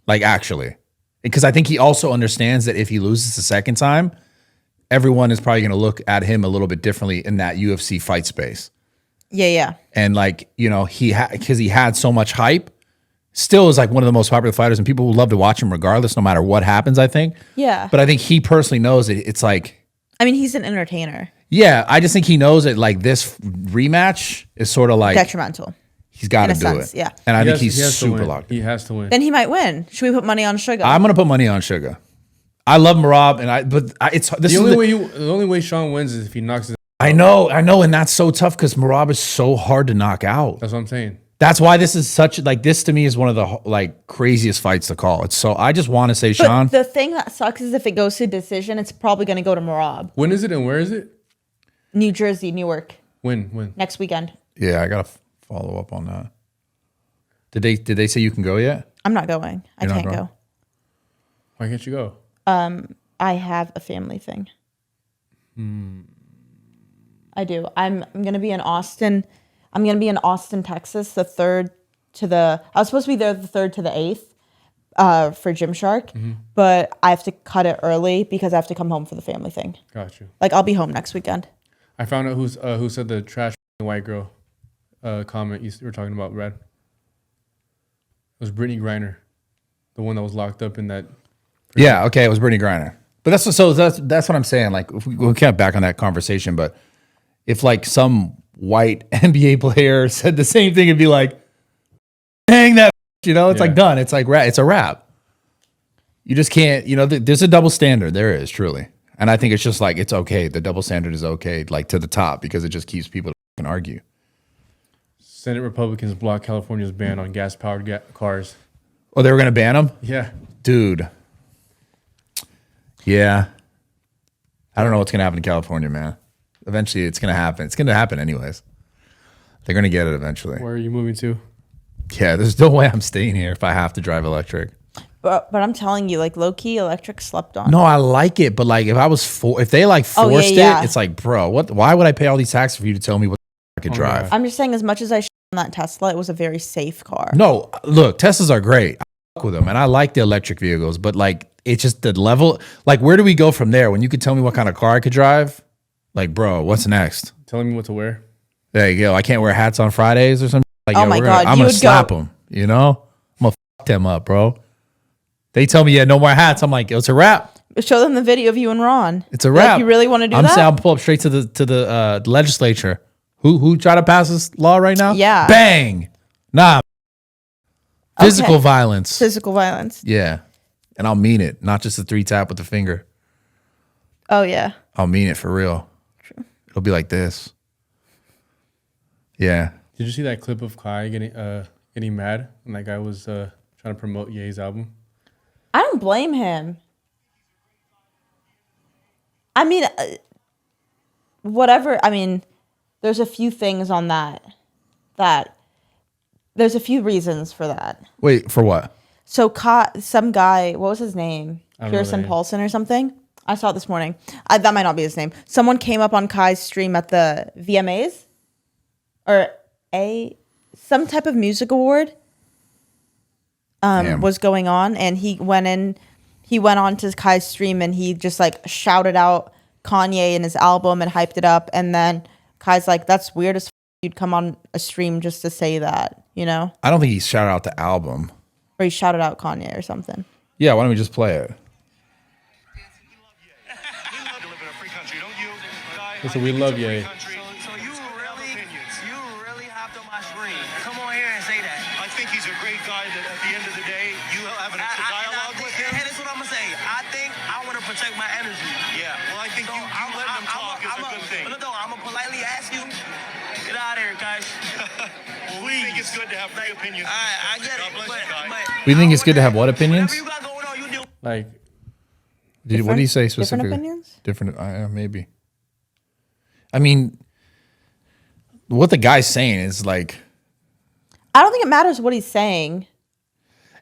Like actually. Because I think he also understands that if he loses the second time, everyone is probably going to look at him a little bit differently in that UFC fight space. Yeah. And like, you know, because he had so much hype, still is like one of the most popular fighters and people will love to watch him regardless, no matter what happens, I think. Yeah. But I think he personally knows that it's like. I mean, he's an entertainer. Yeah. I just think he knows that like this rematch is sort of like. Detrimental. He's got to do sense, it. yeah. And I think he's he has to super win. locked. He has to win. Then he might win. Should we put money on Suga? I'm going to put money on Suga. I love Marab, The only way Sean wins is if he knocks his. I know, and that's so tough because Marab is so hard to knock out. That's what I'm saying. That's why this is this to me is one of the like craziest fights to call. It's so I just want to say, but Sean. The thing that sucks is if it goes to decision, it's probably going to go to Marab. When is it and where is it? New Jersey, Newark. When? Next weekend. Yeah, I gotta follow up on that. Did they say you can go yet? I'm not going. I You're not can't going? go. Why can't you go? I have a family thing. I do. I'm gonna be in Austin. I'm gonna be in Austin, Texas, the 3rd to the. I was supposed to be there the 3rd to the 8th, for Gymshark, but I have to cut it early because I have to come home for the family thing. Got you. Like I'll be home next weekend. I found out who said the trash white girl comment you were talking about, Brad. It was Brittany Griner, the one that was locked up in that. Yeah, okay, it was Brittany Griner. But that's what I'm saying. Like if we can't back on that conversation, but if like some white NBA player said the same thing, it'd be like, hang that, it's like done. It's like it's a wrap. You just can't, there's a double standard. There is, truly. And I think it's just like, it's okay. The double standard is okay, like to the top, because it just keeps people to fucking argue. Senate Republicans block California's ban on gas-powered cars. Oh, they were going to ban them? Yeah. Dude. Yeah. I don't know what's going to happen in California, man. Eventually, it's going to happen. It's going to happen anyways. They're going to get it eventually. Where are you moving to? Yeah, there's no way I'm staying here if I have to drive electric. But I'm telling you, like, low-key electric slept on. No, I like it, but like if they like forced it, it's like, bro, why would I pay all these taxes for you to tell me what I could drive? I'm just saying, as much as I on that Tesla, it was a very safe car. No, look, Teslas are great. I fuck with them, and I like the electric vehicles, but like, it's just the level. Like, where do we go from there? When you could tell me what kind of car I could drive, like, bro, what's next? Telling me what to wear. There you go. I can't wear hats on Fridays or something. Like, oh my God, I'm gonna slap them. I'm gonna fuck them up, bro. They tell me, no more hats. I'm like, it's a wrap. Show them the video of you and Ron. It's a wrap. Like, you really want to do that? I'm saying I'll pull up straight to the legislature. Who try to pass this law right now? Yeah. Bang. Nah. Physical violence. Physical violence. Yeah. And I'll mean it, not just a 3 tap with the finger. Oh yeah. I'll mean it for real. True. It'll be like this. Yeah. Did you see that clip of Kai getting mad when that guy was trying to promote Ye's album? I don't blame him. I mean, whatever. I mean, there's a few things on that there's a few reasons for that. Wait, for what? So some guy, what was his name? Pearson Paulson or something? I saw it this morning. That might not be his name. Someone came up on Kai's stream at the VMAs or some type of music award was going on, and he went on to Kai's stream and he just like shouted out Kanye and his album and hyped it up, and then Kai's like, that's weird as you'd come on a stream just to say that, I don't think he shouted out the album. Or he shouted out Kanye or something. Yeah, why don't we just play it? Listen, we love Ye. So you really hopped on my screen. Come on here and say that. I think he's a great guy that at the end of the day, you have a dialogue with him. And that's what I'm going to say. I think I want to protect my energy. Yeah, well, I think you letting him talk is a good thing. No, I'm going to politely ask you, get out of here, guys. Well, we think it's good to have free opinions. All right, I get God it. bless you, Kai. We think it's good to have what opinions? Whatever you got going on, you do. Like, what did he say specifically? Different opinions? Maybe. I mean, what the guy's saying is like, I don't think it matters what he's saying.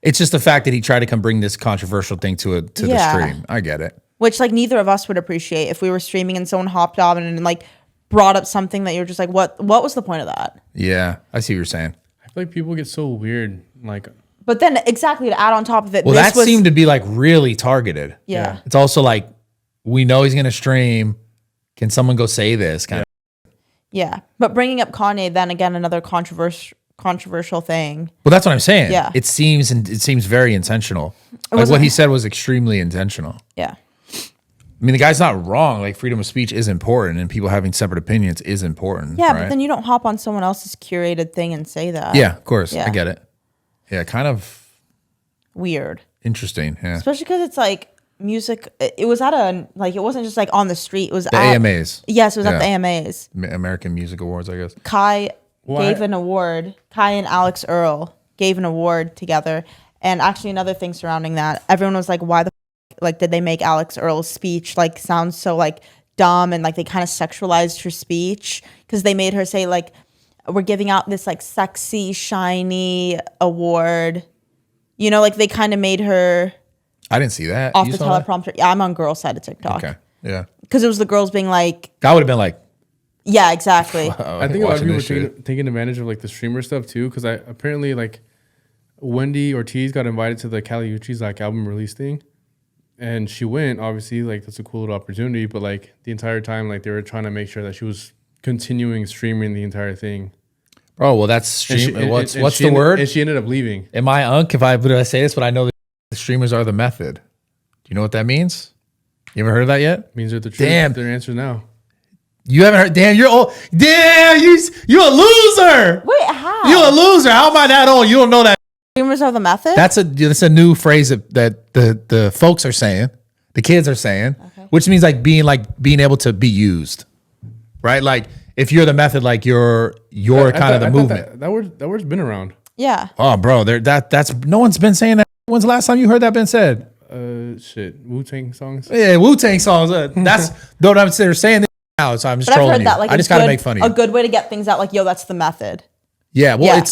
it's just the fact that he tried to come bring this controversial thing to the stream. I get it. Which like neither of us would appreciate if we were streaming and someone hopped on and like brought up something that you're just like, what was the point of that? Yeah, I see what you're saying. I feel like people get so weird. Like, but then exactly to add on top of it, well, that seemed to be like really targeted. Yeah. It's also like, we know he's gonna stream. Can someone go say this kind of? Yeah, but bringing up Kanye, then again, another controversial thing. Well, that's what I'm saying. Yeah. It seems very intentional. Like what he said was extremely intentional. Yeah. I mean, the guy's not wrong. Like, freedom of speech is important, and people having separate opinions is important. Yeah, right? but then you don't hop on someone else's curated thing and say that. Yeah, of course. Yeah. I get it. Yeah, kind of weird. Interesting. Yeah. Especially because it's like music. It was at it wasn't just like on the street. It was The at AMAs. Yes, it was at the AMAs. American Music Awards, I guess. Kai gave an award. Kai and Alex Earl gave an award together. And actually, another thing surrounding that, everyone was like, "Why the like did they make Alex Earl's speech like sound so like dumb?" And like they kind of sexualized her speech because they made her say like, "We're giving out this like sexy, shiny award." You know, like they kind of made her. I didn't see that. Off You the saw teleprompter. Yeah, I'm on girls' side of TikTok. Okay. Yeah. Because it was the girls being like. I would have been like. Yeah, exactly. I think a lot of people were taking advantage of like the streamer stuff too, because apparently like Wendy Ortiz got invited to the Kali Uchis like album release thing, and she went. Obviously, like that's a cool little opportunity, but like the entire time, like they were trying to make sure that she was continuing streaming the entire thing. Oh well, that's stream. What's the word? And she ended up leaving. Am I unk? Would I say this? But I know that the streamers are the method. Do you know what that means? You ever heard of that yet? Means they're the truth. Damn. Their answer now. You haven't heard? Damn, you're old. Damn, you a loser. Wait, how? You a loser. How am I that old? You don't know that Streamers are the method? That's a new phrase that the folks are saying, the kids are saying, which means like being able to be used, right? Like if you're the method, like you're kind of the movement. That word's been around. Yeah. Oh, bro, that's no one's been saying that. When's the last time you heard that been said? Shit, Wu-Tang songs. Yeah, Wu-Tang songs. That's though they're saying this now, so I'm just But I've trolling heard you. that like I just gotta make fun of a you. good way to get things out. Like, yo, that's the method. Yeah, well, Yeah.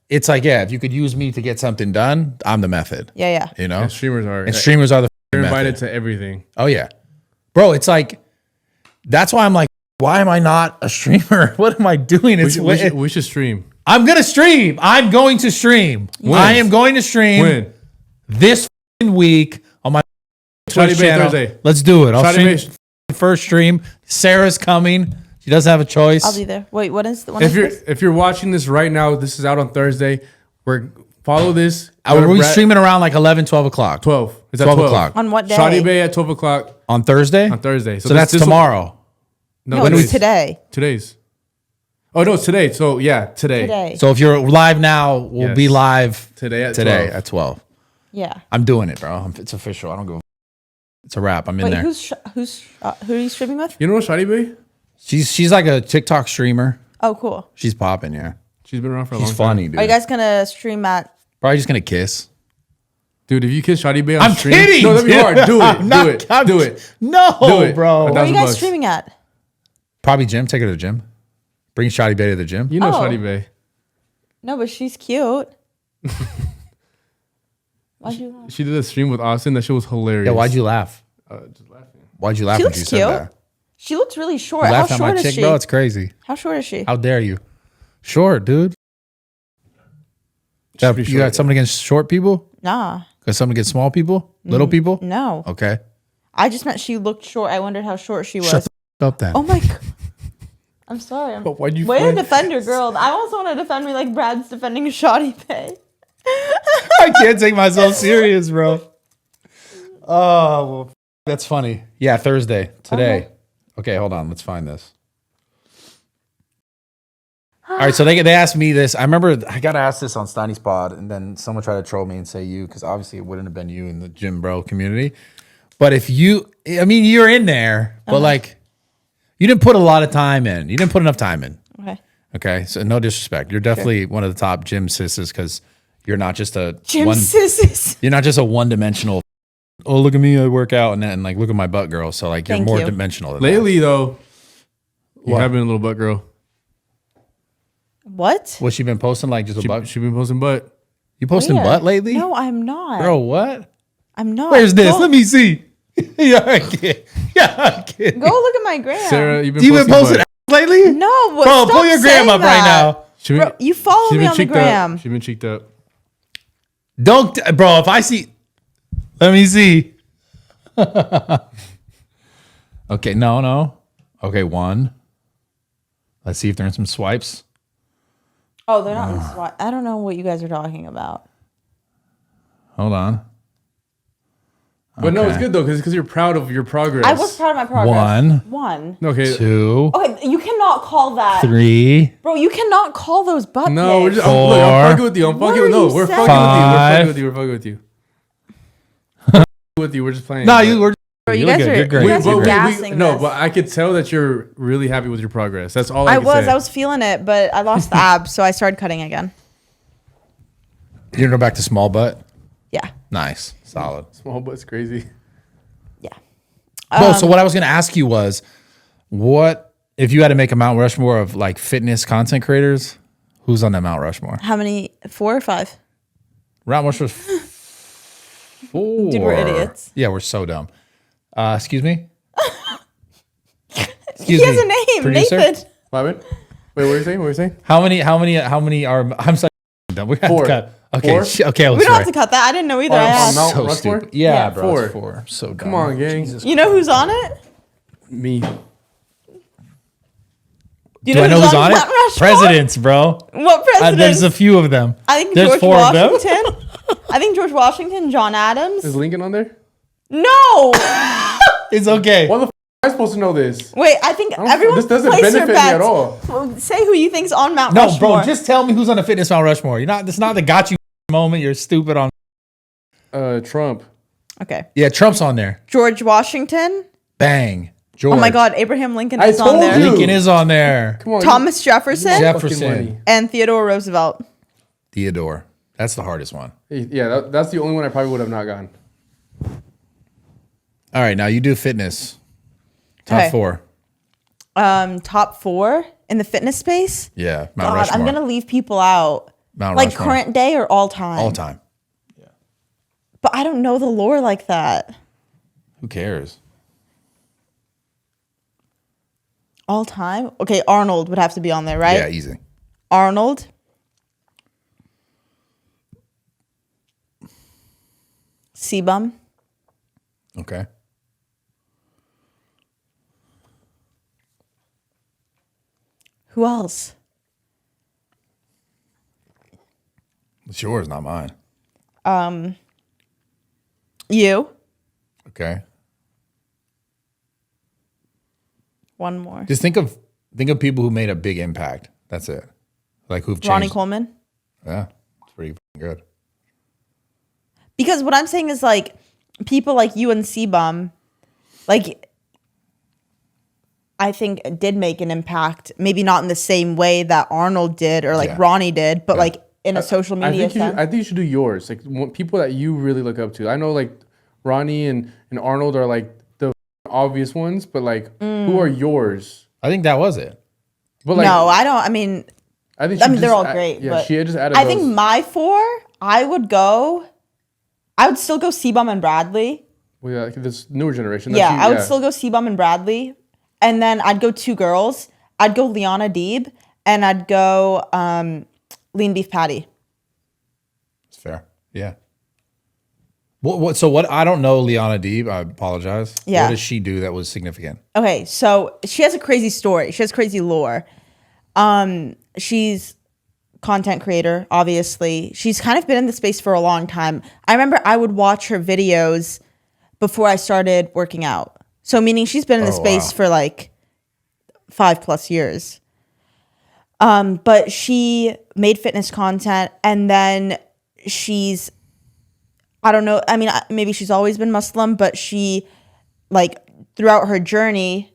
it's like yeah, if you could use me to get something done, I'm the method. Yeah. You know, And streamers are. and streamers are the They're method. invited to everything. Oh yeah, bro. It's like that's why I'm like, why am I not a streamer? What am I doing? We should stream. I'm gonna stream. I'm going to stream. When? I am going to stream When? this week on my Twitch Shawty Bay channel. Thursday. Let's do it. I'll Shawty stream first stream. Sarah's coming. She doesn't have a choice. I'll be there. Wait, what is the one? If you're watching this right now, this is out on Thursday. Follow this. We're streaming around like 11, 12 o'clock. 12. Is that 12 o'clock. On what day? Shawty Bay at 12 o'clock On Thursday? on Thursday. So that's tomorrow. No, it's today. Today's. Oh no, it's today. So yeah, today. Today. So if you're live now, we'll Yes. be live Today at 12. at 12. Yeah. I'm doing it, bro. It's official. I don't go. It's a wrap. I'm in Wait, there. who are you streaming with? You know Shawty Bay? She's like a TikTok streamer. Oh, cool. She's popping, yeah. She's been around for a long She's time. funny, dude. Are you guys gonna stream at? Probably just gonna kiss. Dude, if you kiss Shawty Bay on I'm stream, kidding. no, that'd be hard. Do I'm it. not- Do it. I'm- Do it. No, Do it. bro. $1,000 Where are you guys bucks. streaming at? Probably gym. Take her to the gym. Bring Shotty Bay to the gym. You know Oh. Shawty Bay. No, but she's cute. Why'd you laugh? She did a stream with Austin. That shit was hilarious. Yeah, why'd you laugh? Just laughing. Why'd you laugh She when looks you cute. said that? She looks really short. You How laughed at my short is chick, she? bro. It's crazy. How short is she? How dare you? Short, dude. She's pretty You got short. something against short people? Nah. Got something against small people? Little people? No. Okay. I just meant she looked short. I wondered how short she was. Shut the up then. Oh my god. I'm sorry. But why'd you Way to find- defend your girl. I also want to defend me like Brad's defending Shawty Bay. I can't take myself serious, bro. Oh, well, that's funny. Yeah, Thursday. Today. Okay, hold on. Let's find this. All right, so they asked me this. I remember I got asked this on Steiny's pod, and then someone tried to troll me and say you, because obviously it wouldn't have been you in the gym bro community. But if you, I mean, you're in there, but like, you didn't put a lot of time in. You didn't put enough time in. Okay. Okay, so no disrespect. You're definitely one of the top gym sisses because you're not just a Gym sisses. You're not just a one-dimensional. Oh, look at me, I work out, and then like look at my butt girl. So like you're Thank more you. dimensional. Than Lately though, you What? have been a little butt girl. What? that. What she been posting like just a butt? She been posting butt. You posting Where? butt lately? No, I'm not. bro. What? I'm not. Where's this? Go, Let me see. Yeah, I can't. Yeah, I can't. Go look at my gram. Sarah, you've been You been posting butt. ass lately? No, but bro. stop Pull your gram saying up right that. now. She been, Bro, you follow she me been on the cheeked gram. Up. She been cheeked up. Don't, bro. If I see, let me see. Okay, no. Okay, one. Let's see if they're in some swipes. Oh, they're not in SWAT. I don't know what you guys are talking about. Hold on. But no, it's Okay. good though because you're proud of your progress. I was proud of my progress. One. Okay. Two. Okay, you cannot call that. Three. Bro, you cannot call those butt No, we're pics. just look, I'm Four. fucking with you. I'm What fucking are with no. you We're saying? fucking with you. We're fucking with you. We're fucking with you. We're just playing. No, But- you were. Bro, you look guys good. are- You're great. you guys You're are great. gassing no, this. but I could tell that you're really happy with your progress. That's all I can was. say. I was feeling it, but I lost the abs, so I started cutting again. You're gonna go back to small butt. Yeah. Nice, solid. Small butt's crazy. Yeah. Bro, so what I was gonna ask you was, what if you had to make a Mount Rushmore of like fitness content creators? Who's on that Mount Rushmore? How many? 4 or 5? Mount Rushmore's 4. Dude, we're idiots. Yeah, we're so dumb. Excuse me. He has a name, producer? Nathan. What happened? Wait, what were you saying? What were you saying? How many are? I'm sorry. Dumb. We have Four. to cut. Okay, Four? okay. I was We don't right. have to cut that. I didn't know either. Oh, I oh, asked. no. So Rushmore? stupid. Yeah, Yeah. bro. Four. It's 4. I'm so dumb. Come on, gang. You know who's on it? Me. Do you Do I know who's on it? Mount Rushmore? Presidents, bro. What presidents? There's a few of them. I think There's George 4 of them. Washington. I think George Washington, John Adams. Is Lincoln on there? No. It's okay. Why the f am I supposed to know this? Wait, I think everyone. This doesn't place benefit their me at bets. all. Well, say who you think's on Mount No, Rushmore. bro. Just tell me who's on the fitness Mount Rushmore. You're not. That's not the got you moment. You're stupid on. Trump. Okay. Yeah, Trump's on there. George Washington. Bang. George. Oh my God, Abraham Lincoln I is on told there. you. Lincoln is on there. Come on. Thomas Jefferson Jefferson. and Theodore Roosevelt. Theodore. That's the hardest one. Yeah, that's the only one I probably would have not gotten. All right, now you do fitness. Top Okay. 4. Top 4 in the fitness space. Yeah, Mount God, Rushmore. I'm gonna leave people out. Mount Like Rushmore. current day or all time. All time. But I don't know the lore like that. Who cares? All time. Okay, Arnold would have to be on there, right? Yeah, easy. Arnold. Sebum. Okay. Who else? It's yours, not mine. You. Okay. One more. Just think of people who made a big impact. That's it. Like who've changed. Ronnie Coleman. Yeah, it's pretty good. Because what I'm saying is like people like you and Sebum, like I think did make an impact. Maybe not in the same way that Arnold did or like Yeah. Ronnie did, but Yeah. like in a social media sense. I think you should do yours. Like people that you really look up to. I know like Ronnie and Arnold are like the obvious ones, but like who are yours? I think that was it. But like No, I don't. I mean, I think they're all great. Yeah, but she just added. I think those. my 4, I would still go Sebum and Bradley. Well, yeah, like this newer generation. Yeah, I would still go Sebum and Bradley. And then I'd go 2 girls. I'd go Liana Deeb and I'd go Lean Beef Patty. It's fair. Yeah. What? I don't know Liana Deeb. I apologize. Yeah. What does she do that was significant? Okay, so she has a crazy story. She has crazy lore. She's content creator, obviously. She's kind of been in the space for a long time. I remember I would watch her videos before I started working out. So meaning she's been in the space wow. for like 5+ years. But she made fitness content and then she's, I don't know, I mean, maybe she's always been Muslim, but she like throughout her journey,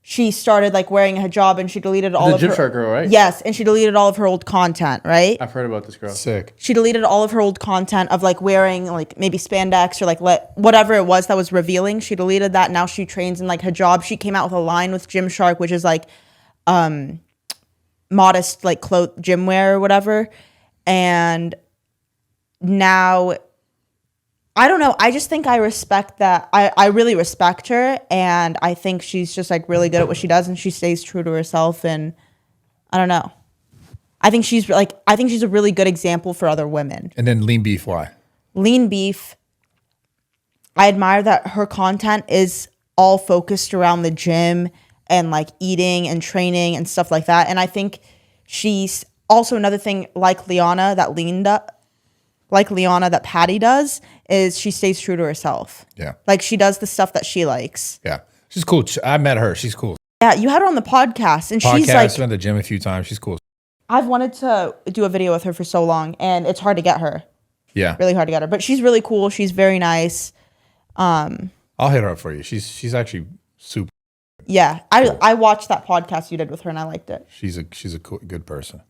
she started like wearing a hijab and she deleted all of her Gymshark girl, right? Yes, and she deleted all of her old content, right? I've heard about this girl. Sick. She deleted all of her old content of like wearing like maybe spandex or like whatever it was that was revealing. She deleted that. Now she trains in like hijab. She came out with a line with Gymshark, which is like modest like gym wear or whatever. And now I don't know. I just think I respect that. I really respect her. And I think she's just like really good at what she does and she stays true to herself. And I don't know. I think she's a really good example for other women. And then lean beef. Why? Lean Beef, I admire that her content is all focused around the gym and like eating and training and stuff like that. And I think she's also another thing like Liana that Patty does is she stays true to herself. Yeah. Like she does the stuff that she likes. Yeah. She's cool. I met her. She's cool. Yeah, you had her on the podcast and she's Podcast. like, Been to the gym a few times. She's cool. I've wanted to do a video with her for so long and it's hard to get her. Yeah. Really hard to get her. But she's really cool. She's very nice. I'll hit her up for you. She's actually super. Yeah. I watched that podcast you did with her and I liked it. She's a cool, good person.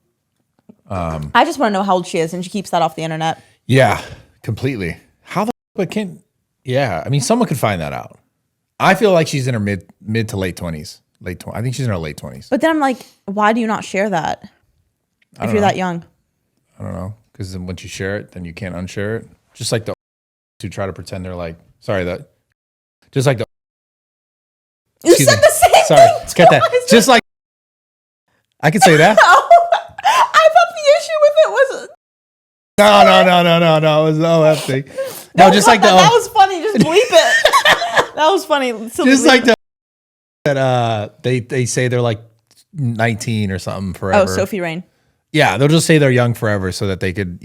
I just want to know how old she is and she keeps that off the internet. Yeah, completely. How the but can? Yeah, I mean, someone could find that out. I feel like she's in her mid to late 20s. I think she's in her late 20s. But then I'm like, why do you not share that if you're that young? I don't know, because then once you share it, then you can't unshare it. Just like the who try to pretend they're like, just like the. You Excuse said me. the same Sorry, thing. let's get that. twice. Just like I could say that. No, I thought the issue with it was. No. It was the OF thing. No, just like that was funny. Just bleep it. That was funny. So just like that. They say they're like 19 or something forever. Oh, Sophie Rain. Yeah, they'll just say they're young forever so that they could,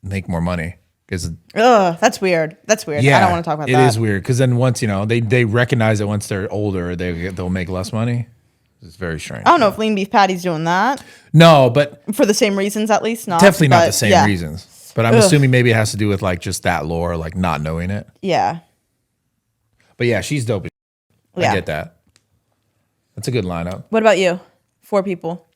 make more money. Ugh, that's weird. That's weird. Yeah, I don't want to talk about that. It is weird because then once they recognize that once they're older, they'll make less money. It's very strange. I don't know if Lean Beef Patty's doing that No, but for the same reasons, at least not. definitely not but the same yeah. reasons. But I'm assuming maybe it has to do with like just that lore, like not knowing it. Yeah. But yeah, she's dope. Yeah. I get that. That's a good lineup. What about you? 4 people.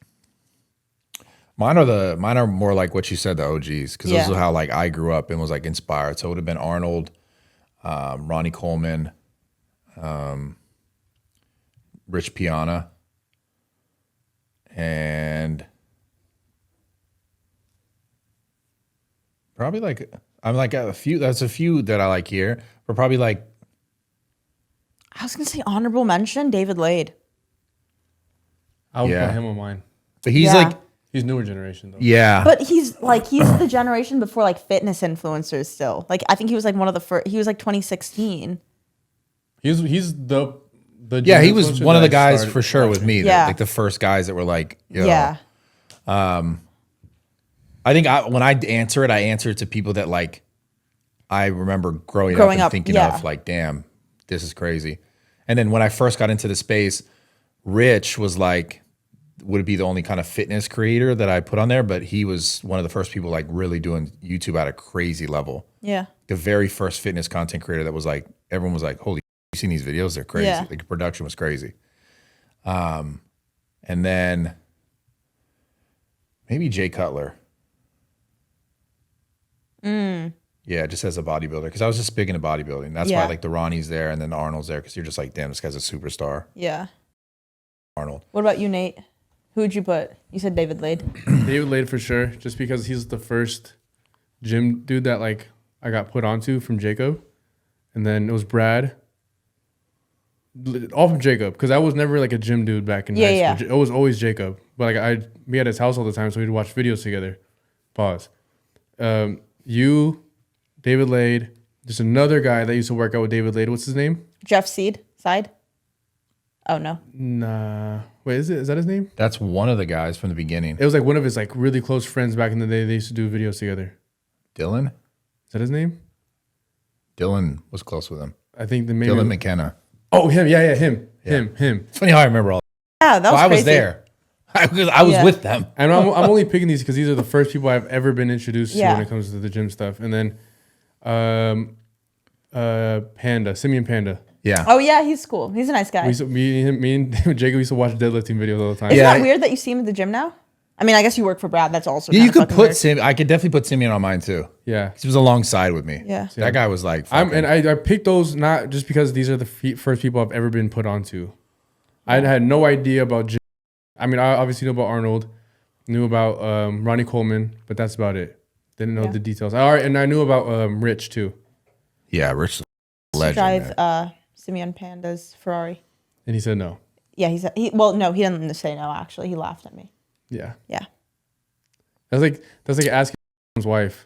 Mine are more like what you said, the OGs, because those are how like I grew up and was like inspired. So it would have been Arnold, Ronnie Coleman, Rich Piana, and probably like I'm like a few. That's a few that I like here, but probably like I was gonna say honorable mention, David Lade. I would put him on mine. But he's like he's newer generation though. Yeah. But he's the generation before like fitness influencers still. Like I think he was like one of the first. He was like 2016. He's the yeah, he was one of the guys for sure with me. Yeah. Like the first guys that were like, yo. Yeah. I think when I answer it to people that like I remember growing up and thinking of like, damn, this is crazy. And then when I first got into the space, Rich was like, would be the only kind of fitness creator that I put on there, but he was one of the first people like really doing YouTube at a crazy level. Yeah. The very first fitness content creator that was like, everyone was like, holy, you seen these videos? They're crazy. Yeah. Like the production was crazy. And then maybe Jay Cutler. Yeah, just as a bodybuilder. Because I was just big into bodybuilding. That's why like the Ronnie's there and then the Arnold's there, because you're just like, damn, this guy's a superstar. Yeah. Arnold. What about you, Nate? Who'd you put? You said David Lade. David Lade for sure, just because he's the first gym dude that like I got put onto from Jacob, and then it was Brad. All from Jacob, because I was never like a gym dude back in high school. It was always Jacob, but like I'd be at his house all the time, so we'd watch videos together. Pause. You, David Lade, there's another guy that used to work out with David Lade. What's his name? Jeff Side. Oh no. Nah. Wait, is that his name? That's one of the guys from the beginning. It was like one of his like really close friends back in the day. They used to do videos together. Dylan? Is that his name? Dylan was close with him. I think the maybe Dylan McKenna. Oh, him. Yeah, him. It's funny how I remember all that. Yeah, that was I crazy. was there. I was with them. And I'm only picking these because these are the first people I've ever been introduced to Yeah. when it comes to the gym stuff. And then Panda, Simeon Panda. Yeah. Oh yeah, he's cool. He's a nice guy. Me and Jacob used to watch deadlifting videos all the time. Isn't Yeah. that weird that you see him at the gym now? I mean, I guess you work for Brad. That's also Yeah, you kinda could fucking put Simeon. I could definitely put Simeon on mine too. Yeah. He was alongside with me. Yeah. That guy was like, I picked those not just because these are the first people I've ever been put onto. I had no idea about gym. I mean, I obviously knew about Arnold, knew about Ronnie Coleman, but that's about it. Didn't know the details. All right, and I knew about Rich too. yeah, Rich, to legend. drive Simeon Panda's Ferrari. And he said no. Yeah, he didn't say no. Actually, he laughed at me. Yeah. Yeah. That's like asking his wife.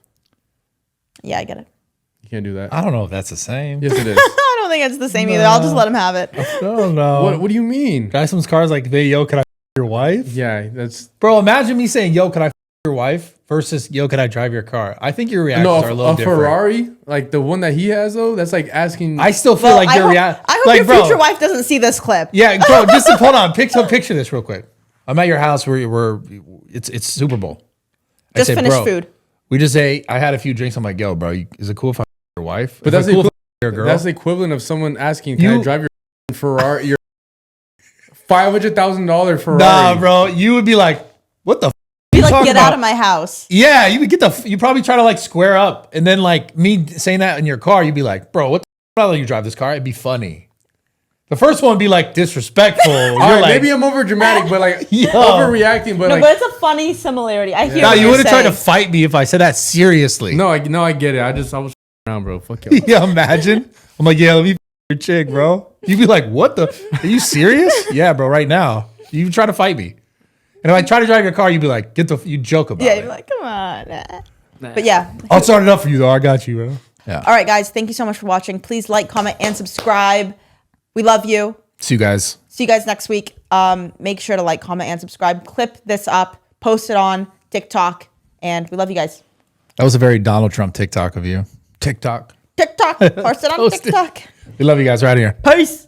Yeah, I get it. You can't do that. I don't know if that's the same. Yes, it is. I don't think it's the same either. I'll just let him have it. I don't know. What do you mean? Drive some cars like, hey, yo, can I your wife? Yeah, that's Bro, imagine me saying, yo, can I your wife versus, yo, can I drive your car? I think your reactions are a little different. Ferrari, like the one that he has though, that's like asking. I still feel like your reaction. I hope like, your bro, future wife doesn't see this clip. Yeah, bro, just hold on. Picture this real quick. I'm at your house where it's Super Bowl. Just I said, finished bro, food. We just ate. I had a few drinks. I'm like, yo, bro, is it cool if I your wife? But that's cool if I your girl. That's the equivalent of someone asking, "Can I drive your Ferrari? Your $500,000 Ferrari?" Nah, bro, you would be like, what the? Be like, get out of my house. Yeah, you would you probably try to like square up, and then like me saying that in your car, you'd be like, bro, what the? I'll let you drive this car. It'd be funny. The first one would be like disrespectful. You're All right, like, maybe I'm over dramatic, but like Yo. overreacting. But No, like, but it's a funny similarity. I hear. no, what you you're would have tried saying. to fight me if I said that seriously. no, I get it. I was around, bro. Fuck you. Yeah, imagine. I'm like, yeah, let me your chick, bro. You'd be like, what the? Are you serious? Yeah, bro, right now. You try to fight me. And if I try to drive your car, you'd be like, you joke about Yeah, it. you're like, come on. But yeah. I'll start it up for you, though. I got you, bro. Yeah. All right, guys. Thank you so much for watching. Please like, comment, and subscribe. We love you. See you guys. See you guys next week. Make sure to like, comment, and subscribe. Clip this up. Post it on TikTok. And we love you guys. That was a very Donald Trump TikTok of you. TikTok. TikTok. Post it on Post it. TikTok. We love you guys. Right here. Peace.